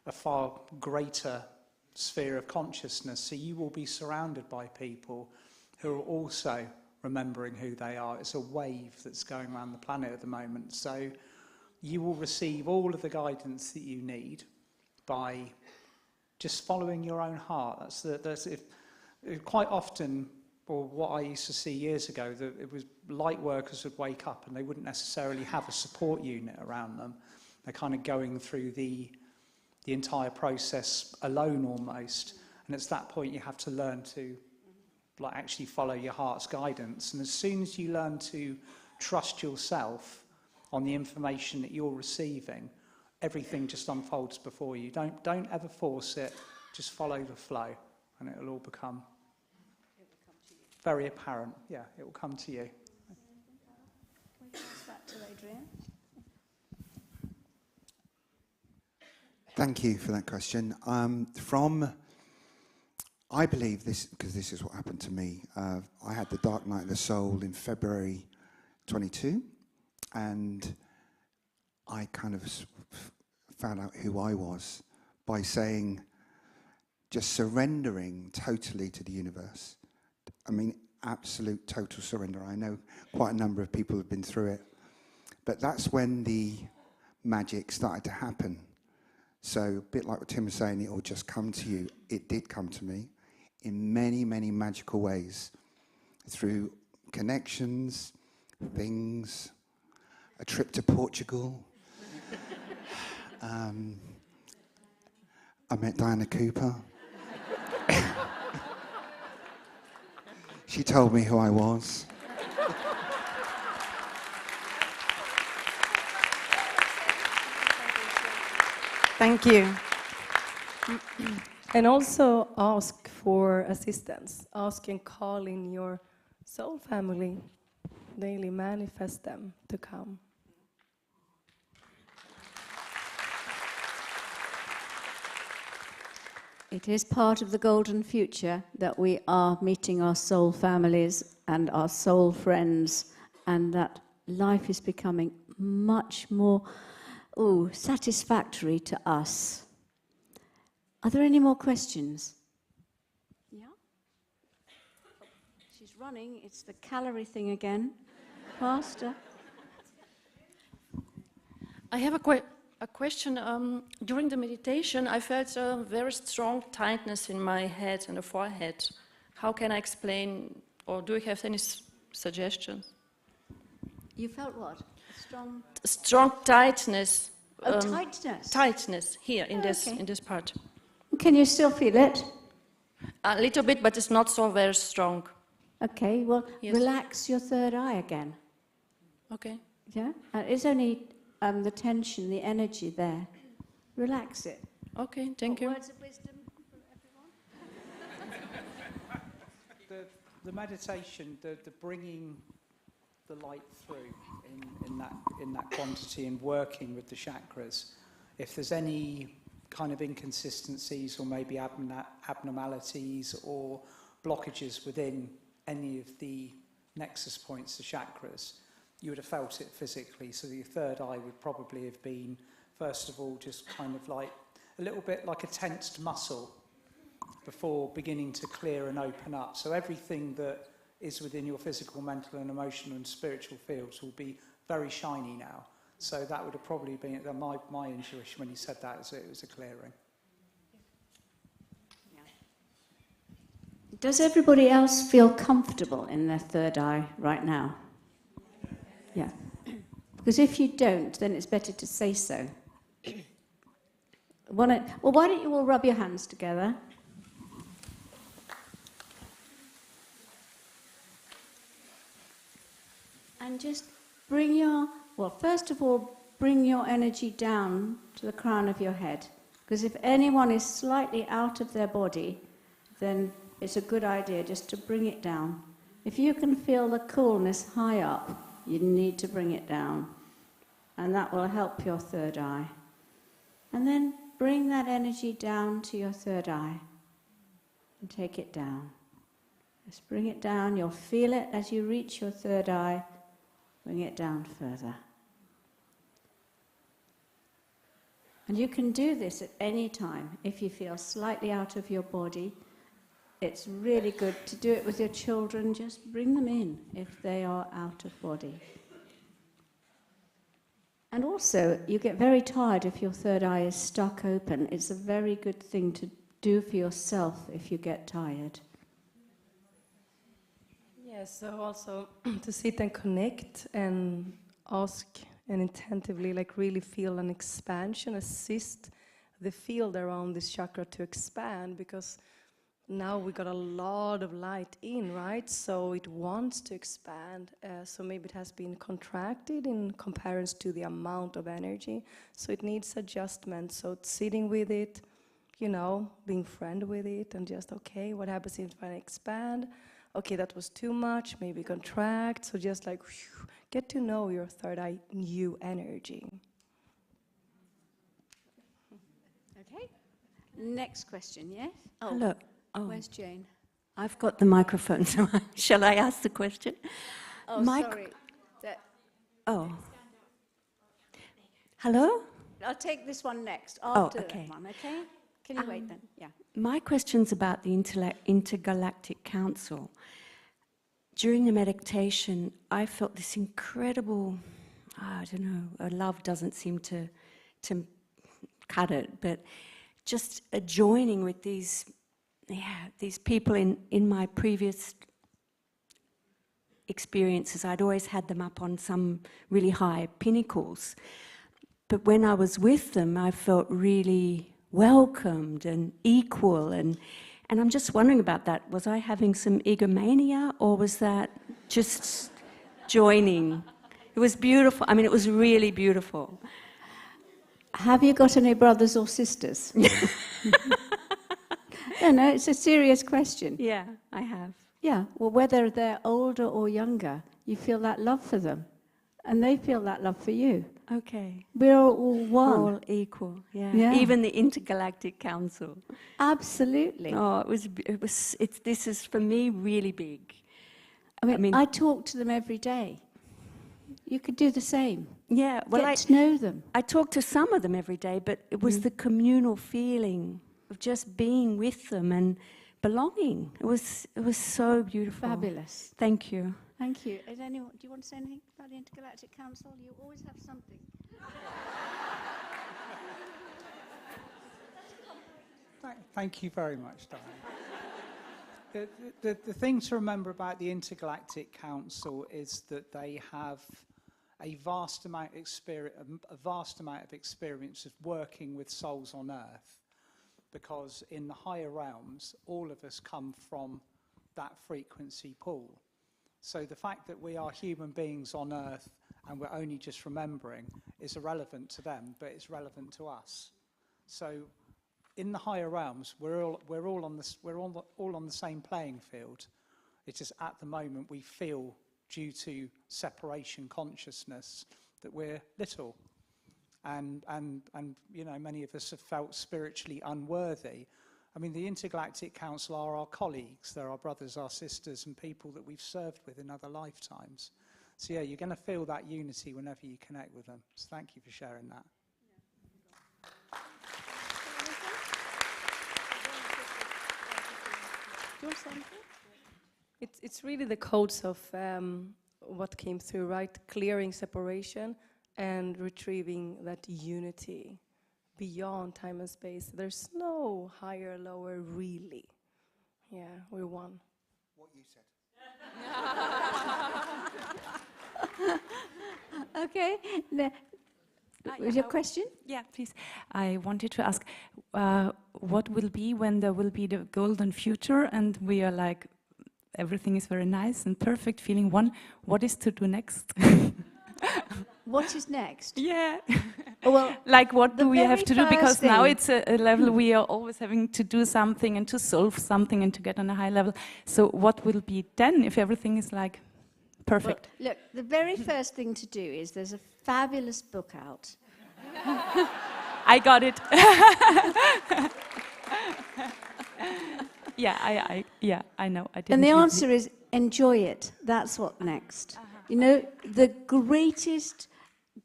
a far greater sphere of consciousness. So you will be surrounded by people who are also remembering who they are. It's a wave that's going around the planet at the moment. So you will receive all of the guidance that you need by just following your own heart. Quite often, or what I used to see years ago, that it was light workers would wake up and they wouldn't necessarily have a support unit around them. They're kind of going through the entire process alone almost. And it's that point you have to learn to actually follow your heart's guidance. And as soon as you learn to trust yourself on the information that you're receiving, everything just unfolds before you. Don't ever force it. Just follow the flow, and it'll all become very apparent. Yeah, it will come to you. Can we pass that to Adrian? Thank you for that question. I believe this, because this is what happened to me. I had the dark night of the soul in February 22, and I kind of found out who I was by saying, just surrendering totally to the universe. I mean, absolute total surrender. I know quite a number of people have been through it, but that's when the magic started to happen. So a bit like what Tim was saying, it will just come to you. It did come to me in many, many magical ways, through connections, things, a trip to Portugal. I met Diana Cooper. She told me who I was. Thank you. And also ask for assistance. Ask and call in your soul family. Daily manifest them to come. It is part of the golden future that we are meeting our soul families and our soul friends, and that life is becoming much more satisfactory to us. Are there any more questions? Yeah? She's running. It's the calorie thing again. Faster. I have a question. During the meditation, I felt a very strong tightness in my head and the forehead. How can I explain, or do you have any suggestions? You felt what? Strong tightness. Tightness? Tightness here in this part. Can you still feel it? A little bit, but it's not so very strong. Okay, well, Yes. relax your third eye again. Okay. Yeah? It's only the tension, the energy there. Relax it. Okay, thank you. Words of wisdom for everyone? the meditation, the bringing the light through in that quantity and working with the chakras, if there's any kind of inconsistencies or maybe abnormalities or blockages within any of the nexus points, the chakras, you would have felt it physically. So your third eye would probably have been, first of all, just kind of like a little bit like a tensed muscle before beginning to clear and open up. So everything that is within your physical, mental and emotional and spiritual fields will be very shiny now. So that would have probably been my intuition when you said that, is it was a clearing. Does everybody else feel comfortable in their third eye right now? Yeah. Because if you don't, then it's better to say so. Well, why don't you all rub your hands together? And just bring your, first of all, bring your energy down to the crown of your head. Because if anyone is slightly out of their body, then it's a good idea just to bring it down. If you can feel the coolness high up, you need to bring it down. And that will help your third eye. And then bring that energy down to your third eye. And take it down. Just bring it down. You'll feel it as you reach your third eye. Bring it down further. And you can do this at any time. If you feel slightly out of your body, it's really good to do it with your children. Just bring them in if they are out of body. And also, you get very tired if your third eye is stuck open. It's a very good thing to do for yourself if you get tired. Yes, so also to sit and connect and ask and attentively, like really feel an expansion, assist the field around this chakra to expand, because now we got a lot of light in, right? So it wants to expand. So maybe it has been contracted in comparison to the amount of energy. So it needs adjustment. So it's sitting with it, you know, being friend with it, and just, okay, what happens if I expand? Okay, that was too much, maybe contract. So just like, whew, get to know your third eye new energy. Okay. Next question, yes? Oh. Hello. Oh. Where's Jane? I've got the microphone, so shall I ask the question? Oh, sorry. Oh. Hello? I'll take this one next, after okay. that one, okay? Can you wait then? Yeah. My question's about the Intergalactic Council. During the meditation, I felt this incredible, I don't know, love doesn't seem to cut it, but just a joining with these people in my previous experiences. I'd always had them up on some really high pinnacles. But when I was with them, I felt really welcomed and equal, and I'm just wondering about that. Was I having some egomania, or was that just joining? It was beautiful. I mean, it was really beautiful. Have you got any brothers or sisters? No, it's a serious question. Yeah, I have. Yeah, well, whether they're older or younger, you feel that love for them, and they feel that love for you. Okay. We're all one. All equal, yeah. Yeah. Even the Intergalactic Council. Absolutely. Oh, this is, for me, really big. I mean, I talk to them every day. You could do the same. Yeah, well, Get to know them. I talk to some of them every day, but it was the communal feeling of just being with them and belonging. It was so beautiful. Fabulous. Thank you. Thank you. Do you want to say anything about the Intergalactic Council? You always have something. Thank you very much, Diane. The thing to remember about the Intergalactic Council is that they have a vast amount of experience of working with souls on Earth, because in the higher realms, all of us come from that frequency pool. So the fact that we are human beings on Earth and we're only just remembering is irrelevant to them, but it's relevant to us. So in the higher realms, we're all on the same playing field. It's just at the moment we feel, due to separation consciousness, that we're little. And you know, many of us have felt spiritually unworthy. I mean, the Intergalactic Council are our colleagues. They're our brothers, our sisters, and people that we've served with in other lifetimes. So yeah, you're going to feel that unity whenever you connect with them. So thank you for sharing that. It's really the codes of what came through, right? Clearing separation and retrieving that unity beyond time and space. There's no higher, lower, really. Yeah, we're one. What you said. Okay. Was your question? Yeah, please. I wanted to ask, what will be when there will be the golden future and we are like, everything is very nice and perfect, feeling one. What is to do next? What is next? Yeah. Well, like what do we have to do? Because now thing. it's a level we are always having to do something and to solve something and to get on a high level. So what will be then if everything is like perfect? Well, look, the very first thing to do is there's a fabulous book out. I got it. Yeah, I know. I didn't. And the answer is enjoy it. That's what next. You know, the greatest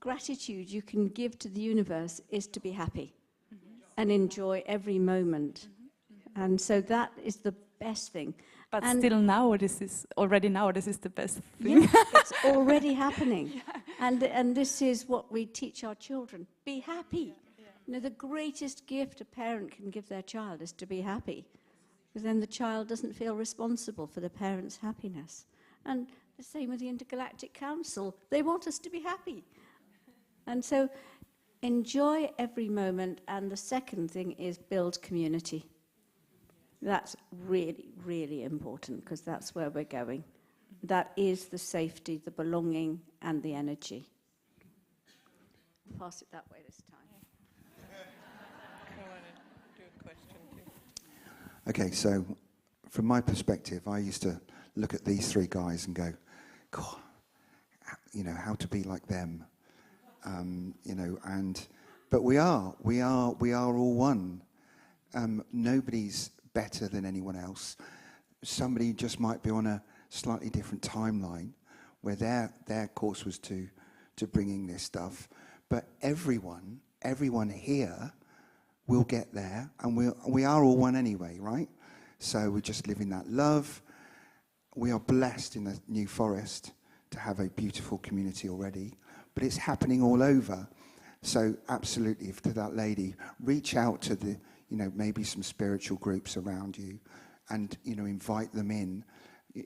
gratitude you can give to the universe is to be happy and enjoy every moment. And so that is the best thing. But and still now, this is the best thing. Yeah, it's already happening. Yeah. And this is what we teach our children. Be happy. Yeah. You know, the greatest gift a parent can give their child is to be happy. Because then the child doesn't feel responsible for the parent's happiness. And the same with the Intergalactic Council. They want us to be happy. And so enjoy every moment. And the second thing is build community. That's really, really important because that's where we're going. That is the safety, the belonging, and the energy. I'll pass it that way this time. I want to do a question too. Okay, so from my perspective, I used to look at these three guys and go, God, you know, how to be like them, you know, but we are all one. Nobody's better than anyone else. Somebody just might be on a slightly different timeline where their course was to bringing this stuff, but everyone here will get there, and we are all one anyway, right? So we just live in that love. We are blessed in the New Forest to have a beautiful community already, but it's happening all over. So absolutely, to that lady, reach out to the, you know, maybe some spiritual groups around you and, you know, invite them in.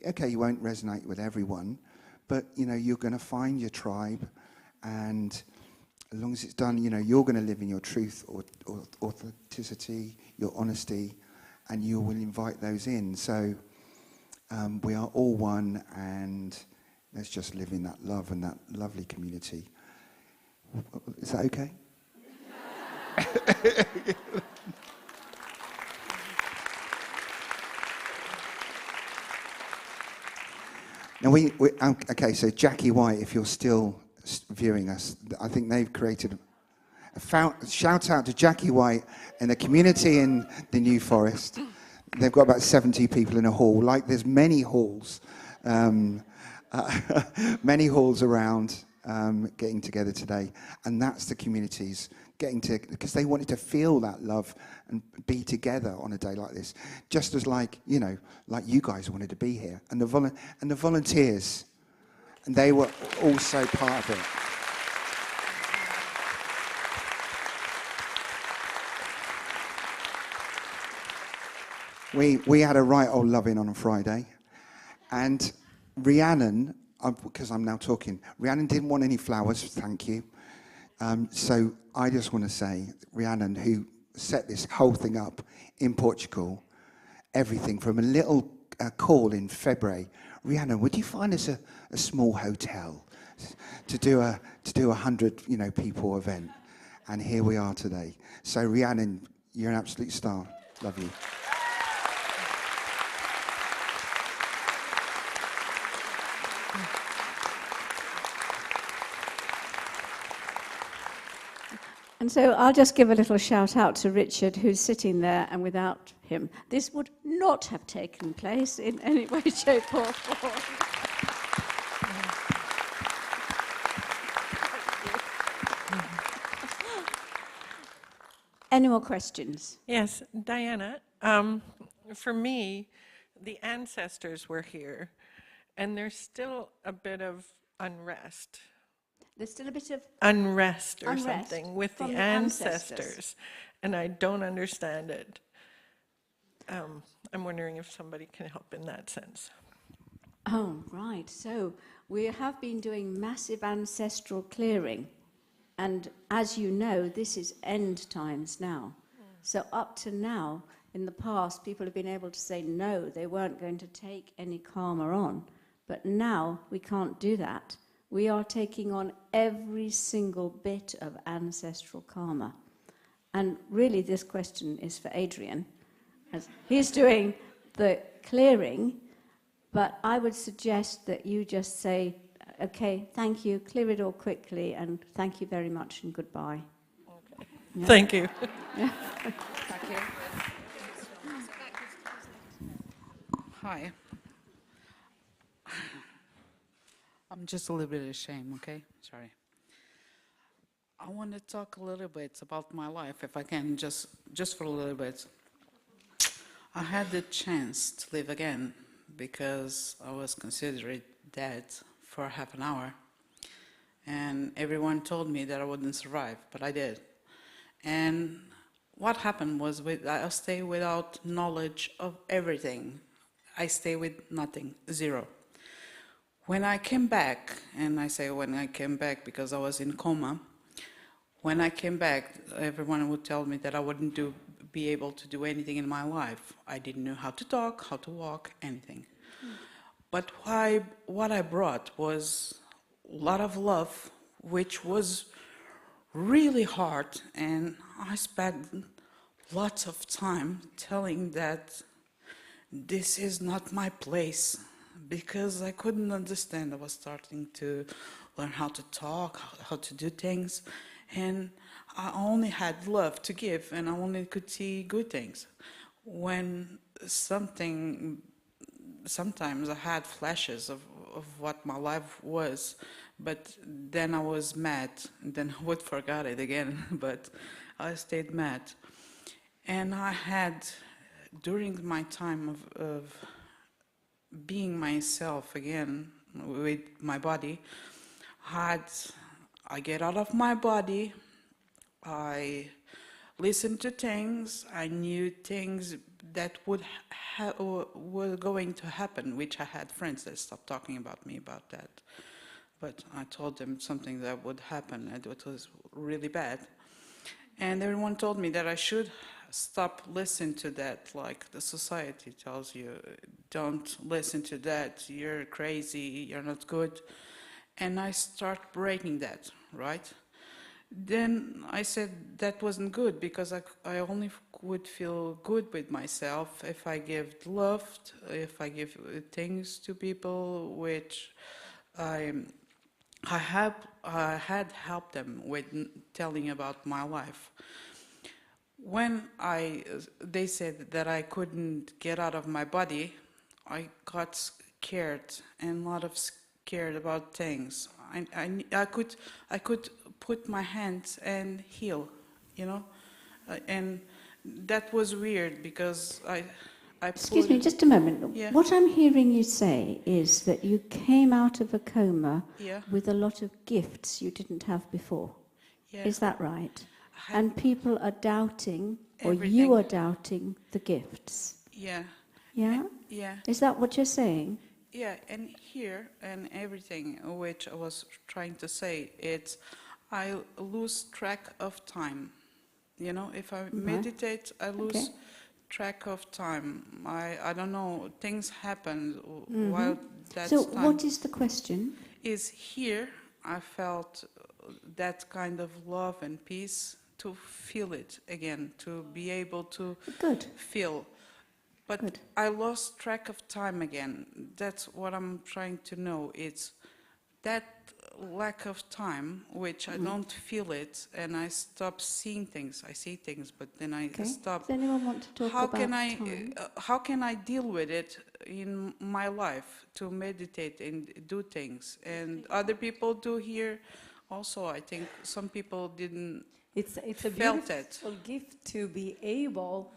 Okay, you won't resonate with everyone, but, you know, you're going to find your tribe, and as long as it's done, you know, you're going to live in your truth or authenticity, your honesty, and you will invite those in. So we are all one, and let's just live in that love and that lovely community. Is that okay? Now okay, so Jackie White, if you're still viewing us, I think they've created shout out to Jackie White and the community in the New Forest. They've got about 70 people in a hall. Like there's many halls, many halls around getting together today, and that's the communities getting to, because they wanted to feel that love and be together on a day like this, just as like, you know, like you guys wanted to be here, and the volunteers, and they were also part of it. We had a right old loving on a Friday, and Rhiannon, because I'm now talking, Rhiannon didn't want any flowers, thank you. So I just want to say, Rhiannon, who set this whole thing up in Portugal, everything from a little call in February. Rhiannon, would you find us a small hotel to do a 100, you know, people event? And here we are today. So Rhiannon, you're an absolute star. Love you. And so I'll just give a little shout out to Richard, who's sitting there, and without him, this would not have taken place in any way, shape, or form. Any more questions? Yes, Diana, for me, the ancestors were here, and there's still a bit of unrest. There's still a bit of Unrest or unrest something with the from ancestors, and I don't understand it. I'm wondering if somebody can help in that sense. Oh, right. So we have been doing massive ancestral clearing. And as you know, this is end times now. So up to now, in the past, people have been able to say no, they weren't going to take any karma on. But now we can't do that. We are taking on every single bit of ancestral karma. And really, this question is for Adrian, as he's doing the clearing. But I would suggest that you just say, okay, thank you, clear it all quickly, and thank you very much, and goodbye. Okay. Yeah. Thank you. Yeah. Thank you. Hi. I'm just a little bit ashamed, okay? Sorry. I want to talk a little bit about my life, if I can, just for a little bit. I had the chance to live again because I was considered dead for half an hour. And everyone told me that I wouldn't survive, but I did. And what happened was I stayed without knowledge of everything. I stayed with nothing, zero. When I came back, and I say when I came back because I was in coma, when I came back, everyone would tell me that I wouldn't be able to do anything in my life. I didn't know how to talk, how to walk, anything. But what I brought was a lot of love, which was really hard, and I spent lots of time telling that this is not my place, because I couldn't understand. I was starting to learn how to talk, how to do things, and I only had love to give, and I only could see good things. When sometimes I had flashes of what my life was, but then I was mad, and then I would forget it again, but I stayed mad. And I had, during my time of being myself again with my body, I get out of my body, I listened to things, I knew things that were going to happen, which I had friends that stopped talking about me about that. But I told them something that would happen, and it was really bad. And everyone told me that I should stop listening to that, like the society tells you, don't listen to that, you're crazy, you're not good. And I start breaking that, right? Then I said that wasn't good, because I only would feel good with myself if I give love, if I give things to people which I had helped them with telling about my life. When they said that I couldn't get out of my body, I got scared, and a lot of scared about things. I could put my hands and heal, you know, and that was weird because I Excuse me, just a moment. Yeah. What I'm hearing you say is that you came out of a coma Yeah. with a lot of gifts you didn't have before. Yeah. Is that right? And people are doubting, or you Everything. are doubting the gifts. Yeah. Yeah? Yeah. Is that what you're saying? Yeah, and here and everything which I was trying to say, it's I lose track of time. You know, if I meditate, I lose track of time. I don't know, things happen while that's So time. what is the question? Is here I felt that kind of love and peace, to feel it again, to be able to feel. But I lost track of time again. That's what I'm trying to know. It's that lack of time, which I don't feel it, and I stop seeing things. I see things, but then I stop. Does anyone want to talk How about can I? time? How can I deal with it in my life to meditate and do things? And other people do here. Also, I think some people didn't. It's a felt beautiful gift to be able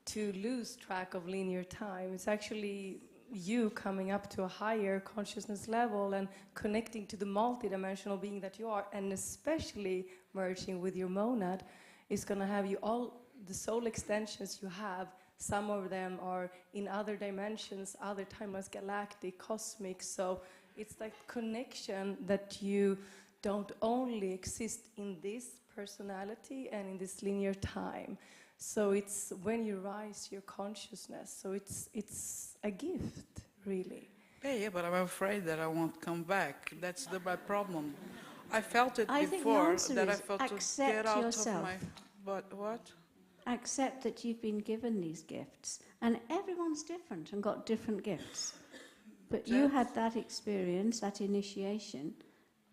to lose track of linear time. It's actually you coming up to a higher consciousness level and connecting to the multidimensional being that you are, and especially merging with your monad is going to have you all the soul extensions you have. Some of them are in other dimensions, other timelines, galactic, cosmic. So it's that connection that you don't only exist in this personality and in this linear time. So it's when you rise your consciousness. So it's a gift, really. Yeah, but I'm afraid that I won't come back. That's my problem. I felt it before, that I felt to get out yourself. of my... But what? Accept that you've been given these gifts. And everyone's different and got different gifts. But you had that experience, that initiation,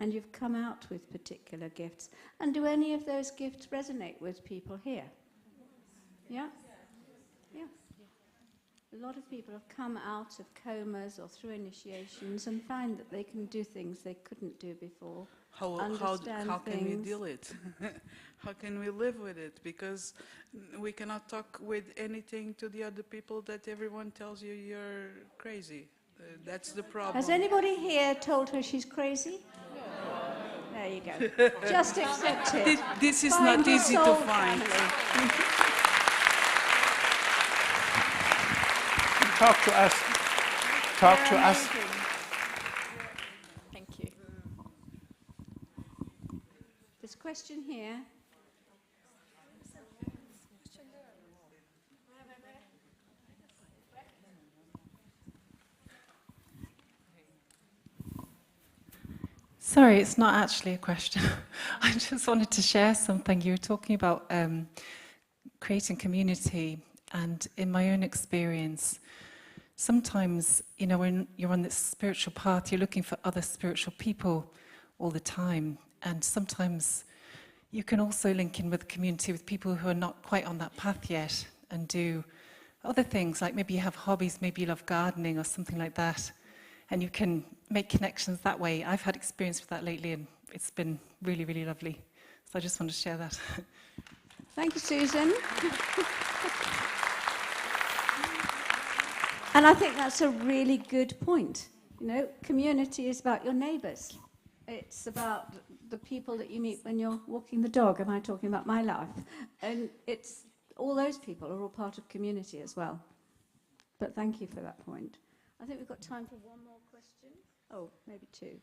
and you've come out with particular gifts. And do any of those gifts resonate with people here? Yeah? Yeah. A lot of people have come out of comas or through initiations and find that they can do things they couldn't do before. How can we deal it? How can we live with it? Because we cannot talk with anything to the other people that everyone tells you you're crazy. That's the problem. Has anybody here told her she's crazy? There you go. Just accept it. This is not easy to find. Talk to us. Talk to us. Thank you. This question here. Sorry, it's not actually a question. I just wanted to share something. You were talking about creating community, and in my own experience, sometimes, you know, when you're on this spiritual path, you're looking for other spiritual people all the time, and sometimes you can also link in with the community with people who are not quite on that path yet and do other things, like maybe you have hobbies, maybe you love gardening or something like that, and you can make connections that way. I've had experience with that lately, and it's been really, really lovely. So I just wanted to share that. Thank you, Susan. And I think that's a really good point. You know, community is about your neighbours. It's about the people that you meet when you're walking the dog. Am I talking about my life? And it's all those people are all part of community as well. But thank you for that point. I think we've got time for one more question. Oh, maybe two.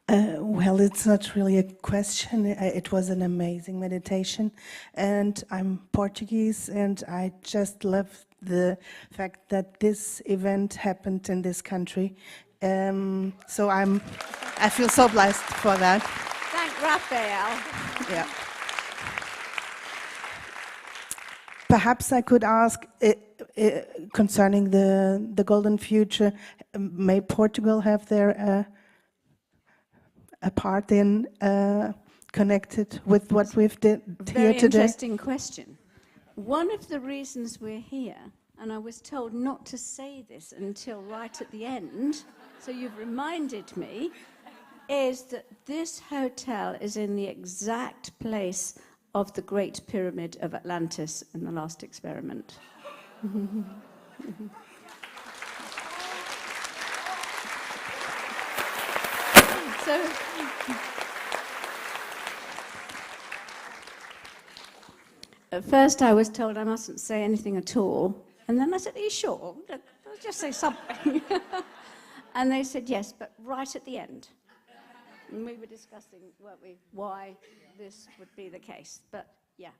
Well, it's not really a question. It was an amazing meditation. And I'm Portuguese, and I just love the fact that this event happened in this country. So I feel so blessed for that. Thank Raphael. Yeah. Perhaps I could ask concerning the golden future. May Portugal have their a part in connected with what we've did here Very today? interesting question. One of the reasons we're here, and I was told not to say this until right at the end, so you've reminded me, is that this hotel is in the exact place of the Great Pyramid of Atlantis in the last experiment. So, at first I was told I mustn't say anything at all, and then I said, are you sure? Look, I'll just say something. And they said, yes, but right at the end. And we were discussing, weren't we, why this would be the case. But yeah,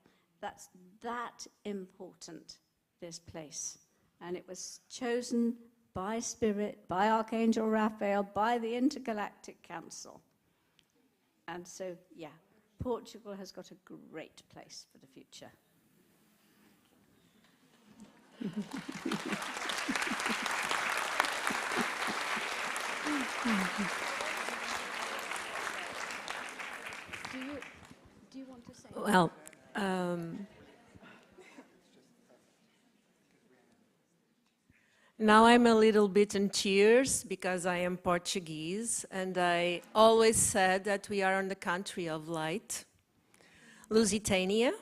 that's that important, this place. And it was chosen by Spirit, by Archangel Raphael, by the Intergalactic Council. And so, yeah, Portugal has got a great place for the future. Do you want to say? Well, now I'm a little bit in tears because I am Portuguese, and I always said that we are on the country of light. Lusitania,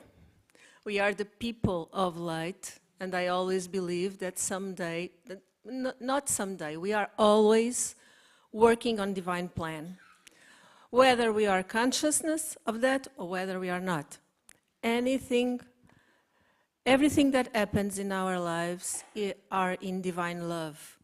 we are the people of light, and I always believe that someday, not someday, we are always working on divine plan. Whether we are consciousness of that or whether we are not. Everything that happens in our lives are in divine love.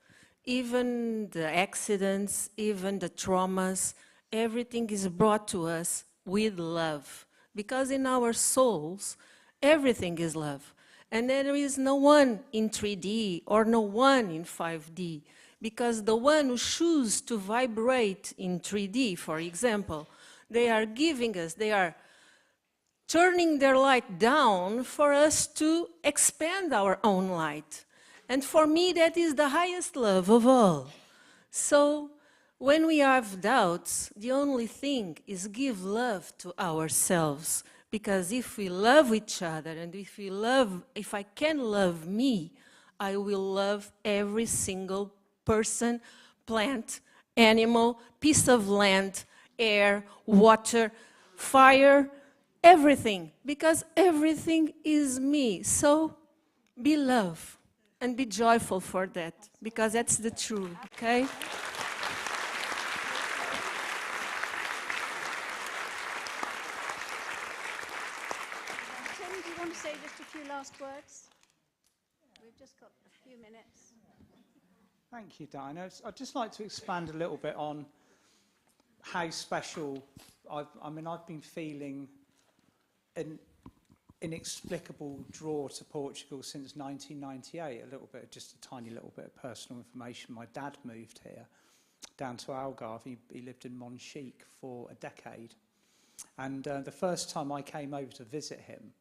Even the accidents, even the traumas, everything is brought to us with love. Because in our souls, everything is love. And there is no one in 3D or no one in 5D. Because the one who chooses to vibrate in 3D, for example, they are giving us, they are turning their light down for us to expand our own light. And for me, that is the highest love of all. So when we have doubts, the only thing is give love to ourselves. Because if we love each other and if I can love me, I will love every single person, plant, animal, piece of land, air, water, fire, everything, because everything is me. So be love and be joyful for that, because that's the truth, okay? Tim, do you want to say just a few last words? We've just got a few minutes. Thank you, Diana. I'd just like to expand a little bit on how special I've been feeling an inexplicable draw to Portugal since 1998. Just a tiny little bit of personal information. My dad moved here down to Algarve. He lived in Monchique for a decade. And the first time I came over to visit him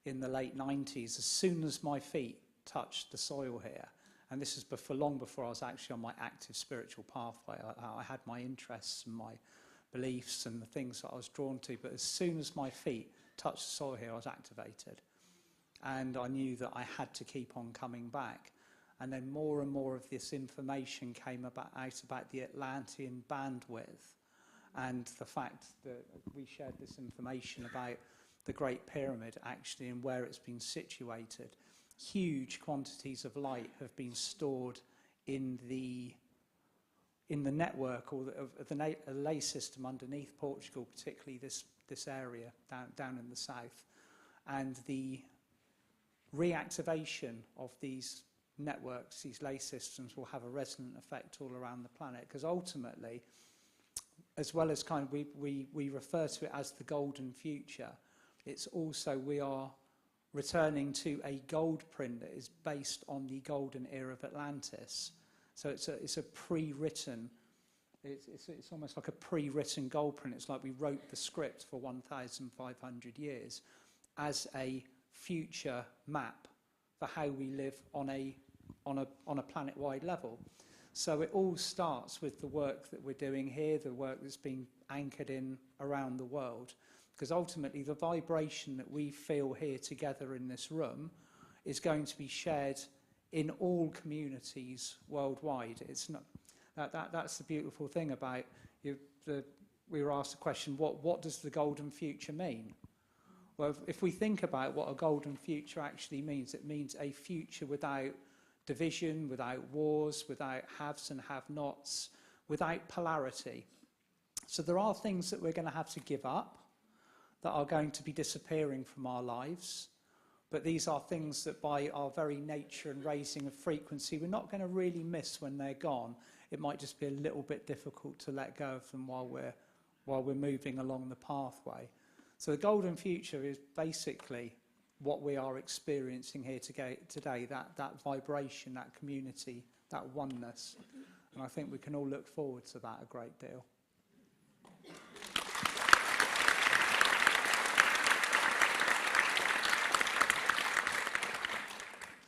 in the late 90s, as soon as my feet touched the soil here, and this is long before I was actually on my active spiritual pathway. I had my interests and my beliefs and the things that I was drawn to, but as soon as my feet touched the soil here, I was activated. And I knew that I had to keep on coming back. And then more and more of this information came out about the Atlantean bandwidth and the fact that we shared this information about the Great Pyramid actually and where it's been situated. Huge quantities of light have been stored in the network or the ley system underneath Portugal, particularly this area down in the south. And the reactivation of these networks, these ley systems, will have a resonant effect all around the planet, because ultimately, as well as kind of we refer to it as the golden future, it's also we are returning to a gold print that is based on the golden era of Atlantis. So it's a pre-written, it's almost like a pre-written gold print. It's like we wrote the script for 1,500 years as a future map for how we live on a planet-wide level. So it all starts with the work that we're doing here, the work that's being anchored in around the world. Because ultimately the vibration that we feel here together in this room is going to be shared in all communities worldwide. It's not that's the beautiful thing about we were asked the question, what does the golden future mean? Well, if we think about what a golden future actually means, it means a future without division, without wars, without haves and have-nots, without polarity. So there are things that we're going to have to give up, that are going to be disappearing from our lives. But these are things that by our very nature and raising of frequency, we're not going to really miss when they're gone. It might just be a little bit difficult to let go of them while we're moving along the pathway. So the golden future is basically what we are experiencing here today, that vibration, that community, that oneness. And I think we can all look forward to that a great deal.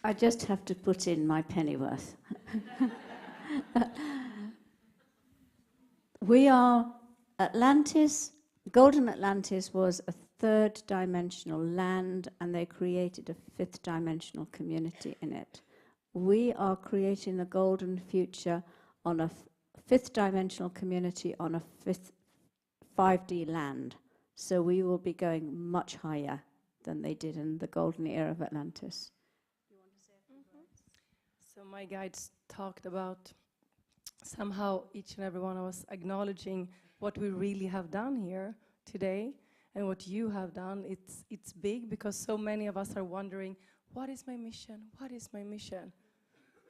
I just have to put in my pennyworth. We are Atlantis, Golden Atlantis was a third dimensional land, and they created a fifth dimensional community in it. We are creating a golden future on a fifth dimensional community on a 5D land. So we will be going much higher than they did in the golden era of Atlantis. So my guides talked about somehow each and every one of us acknowledging what we really have done here today and what you have done. It's big because so many of us are wondering, what is my mission? What is my mission?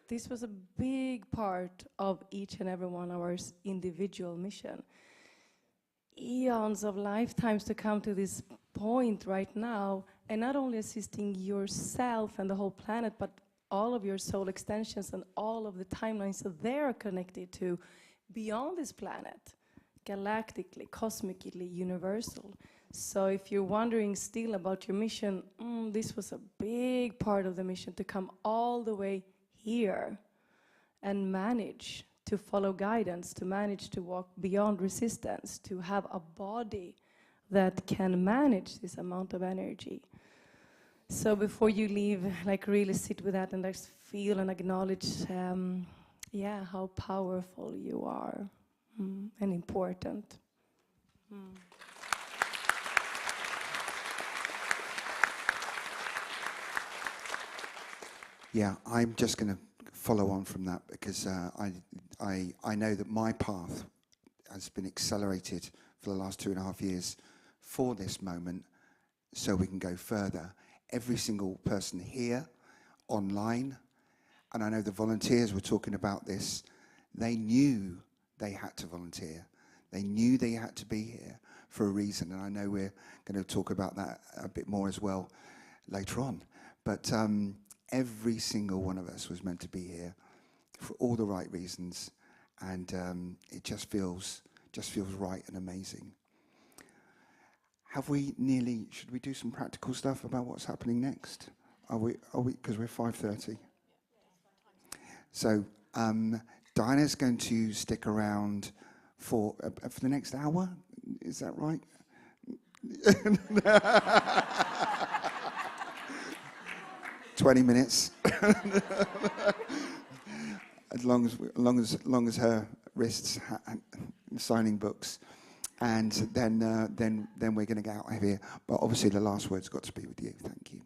This was a big part of each and every one of our individual mission. Eons of lifetimes to come to this point right now, and not only assisting yourself and the whole planet, but all of your soul extensions and all of the timelines that they're connected to beyond this planet, galactically, cosmically, universal. So if you're wondering still about your mission, this was a big part of the mission to come all the way here and manage to follow guidance, to manage to walk beyond resistance, to have a body that can manage this amount of energy. So before you leave, like really sit with that and just feel and acknowledge, yeah, how powerful you are and important. Yeah, I'm just going to follow on from that because I know that my path has been accelerated for the last 2.5 years for this moment so we can go further. Every single person here, online, and I know the volunteers were talking about this, they knew they had to volunteer. They knew they had to be here for a reason, and I know we're going to talk about that a bit more as well later on. But every single one of us was meant to be here for all the right reasons, and it just feels right and amazing. Have we nearly? Should we do some practical stuff about what's happening next? Are we? Because we're 5:30. So Diana's going to stick around for the next hour. Is that right? 20 minutes. as long as her wrists signing books. And then we're going to get out of here. But obviously the last word's got to be with you. Thank you.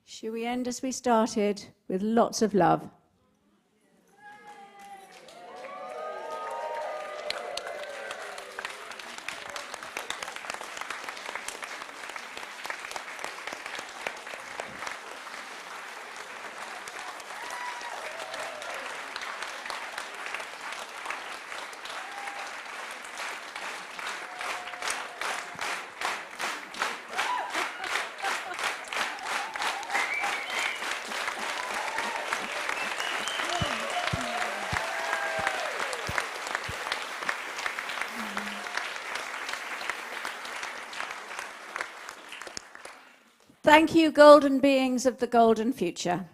Should we end as we started with lots of love? Thank you, golden beings of the golden future.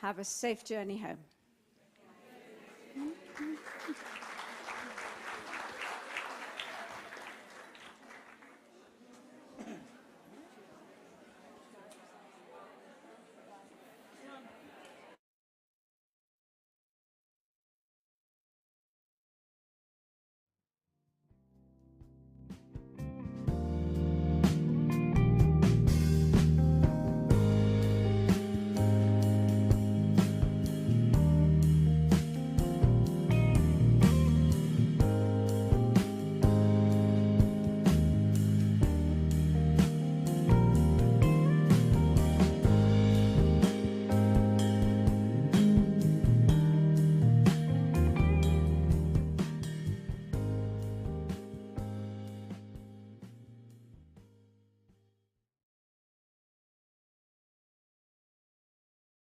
Have a safe journey home.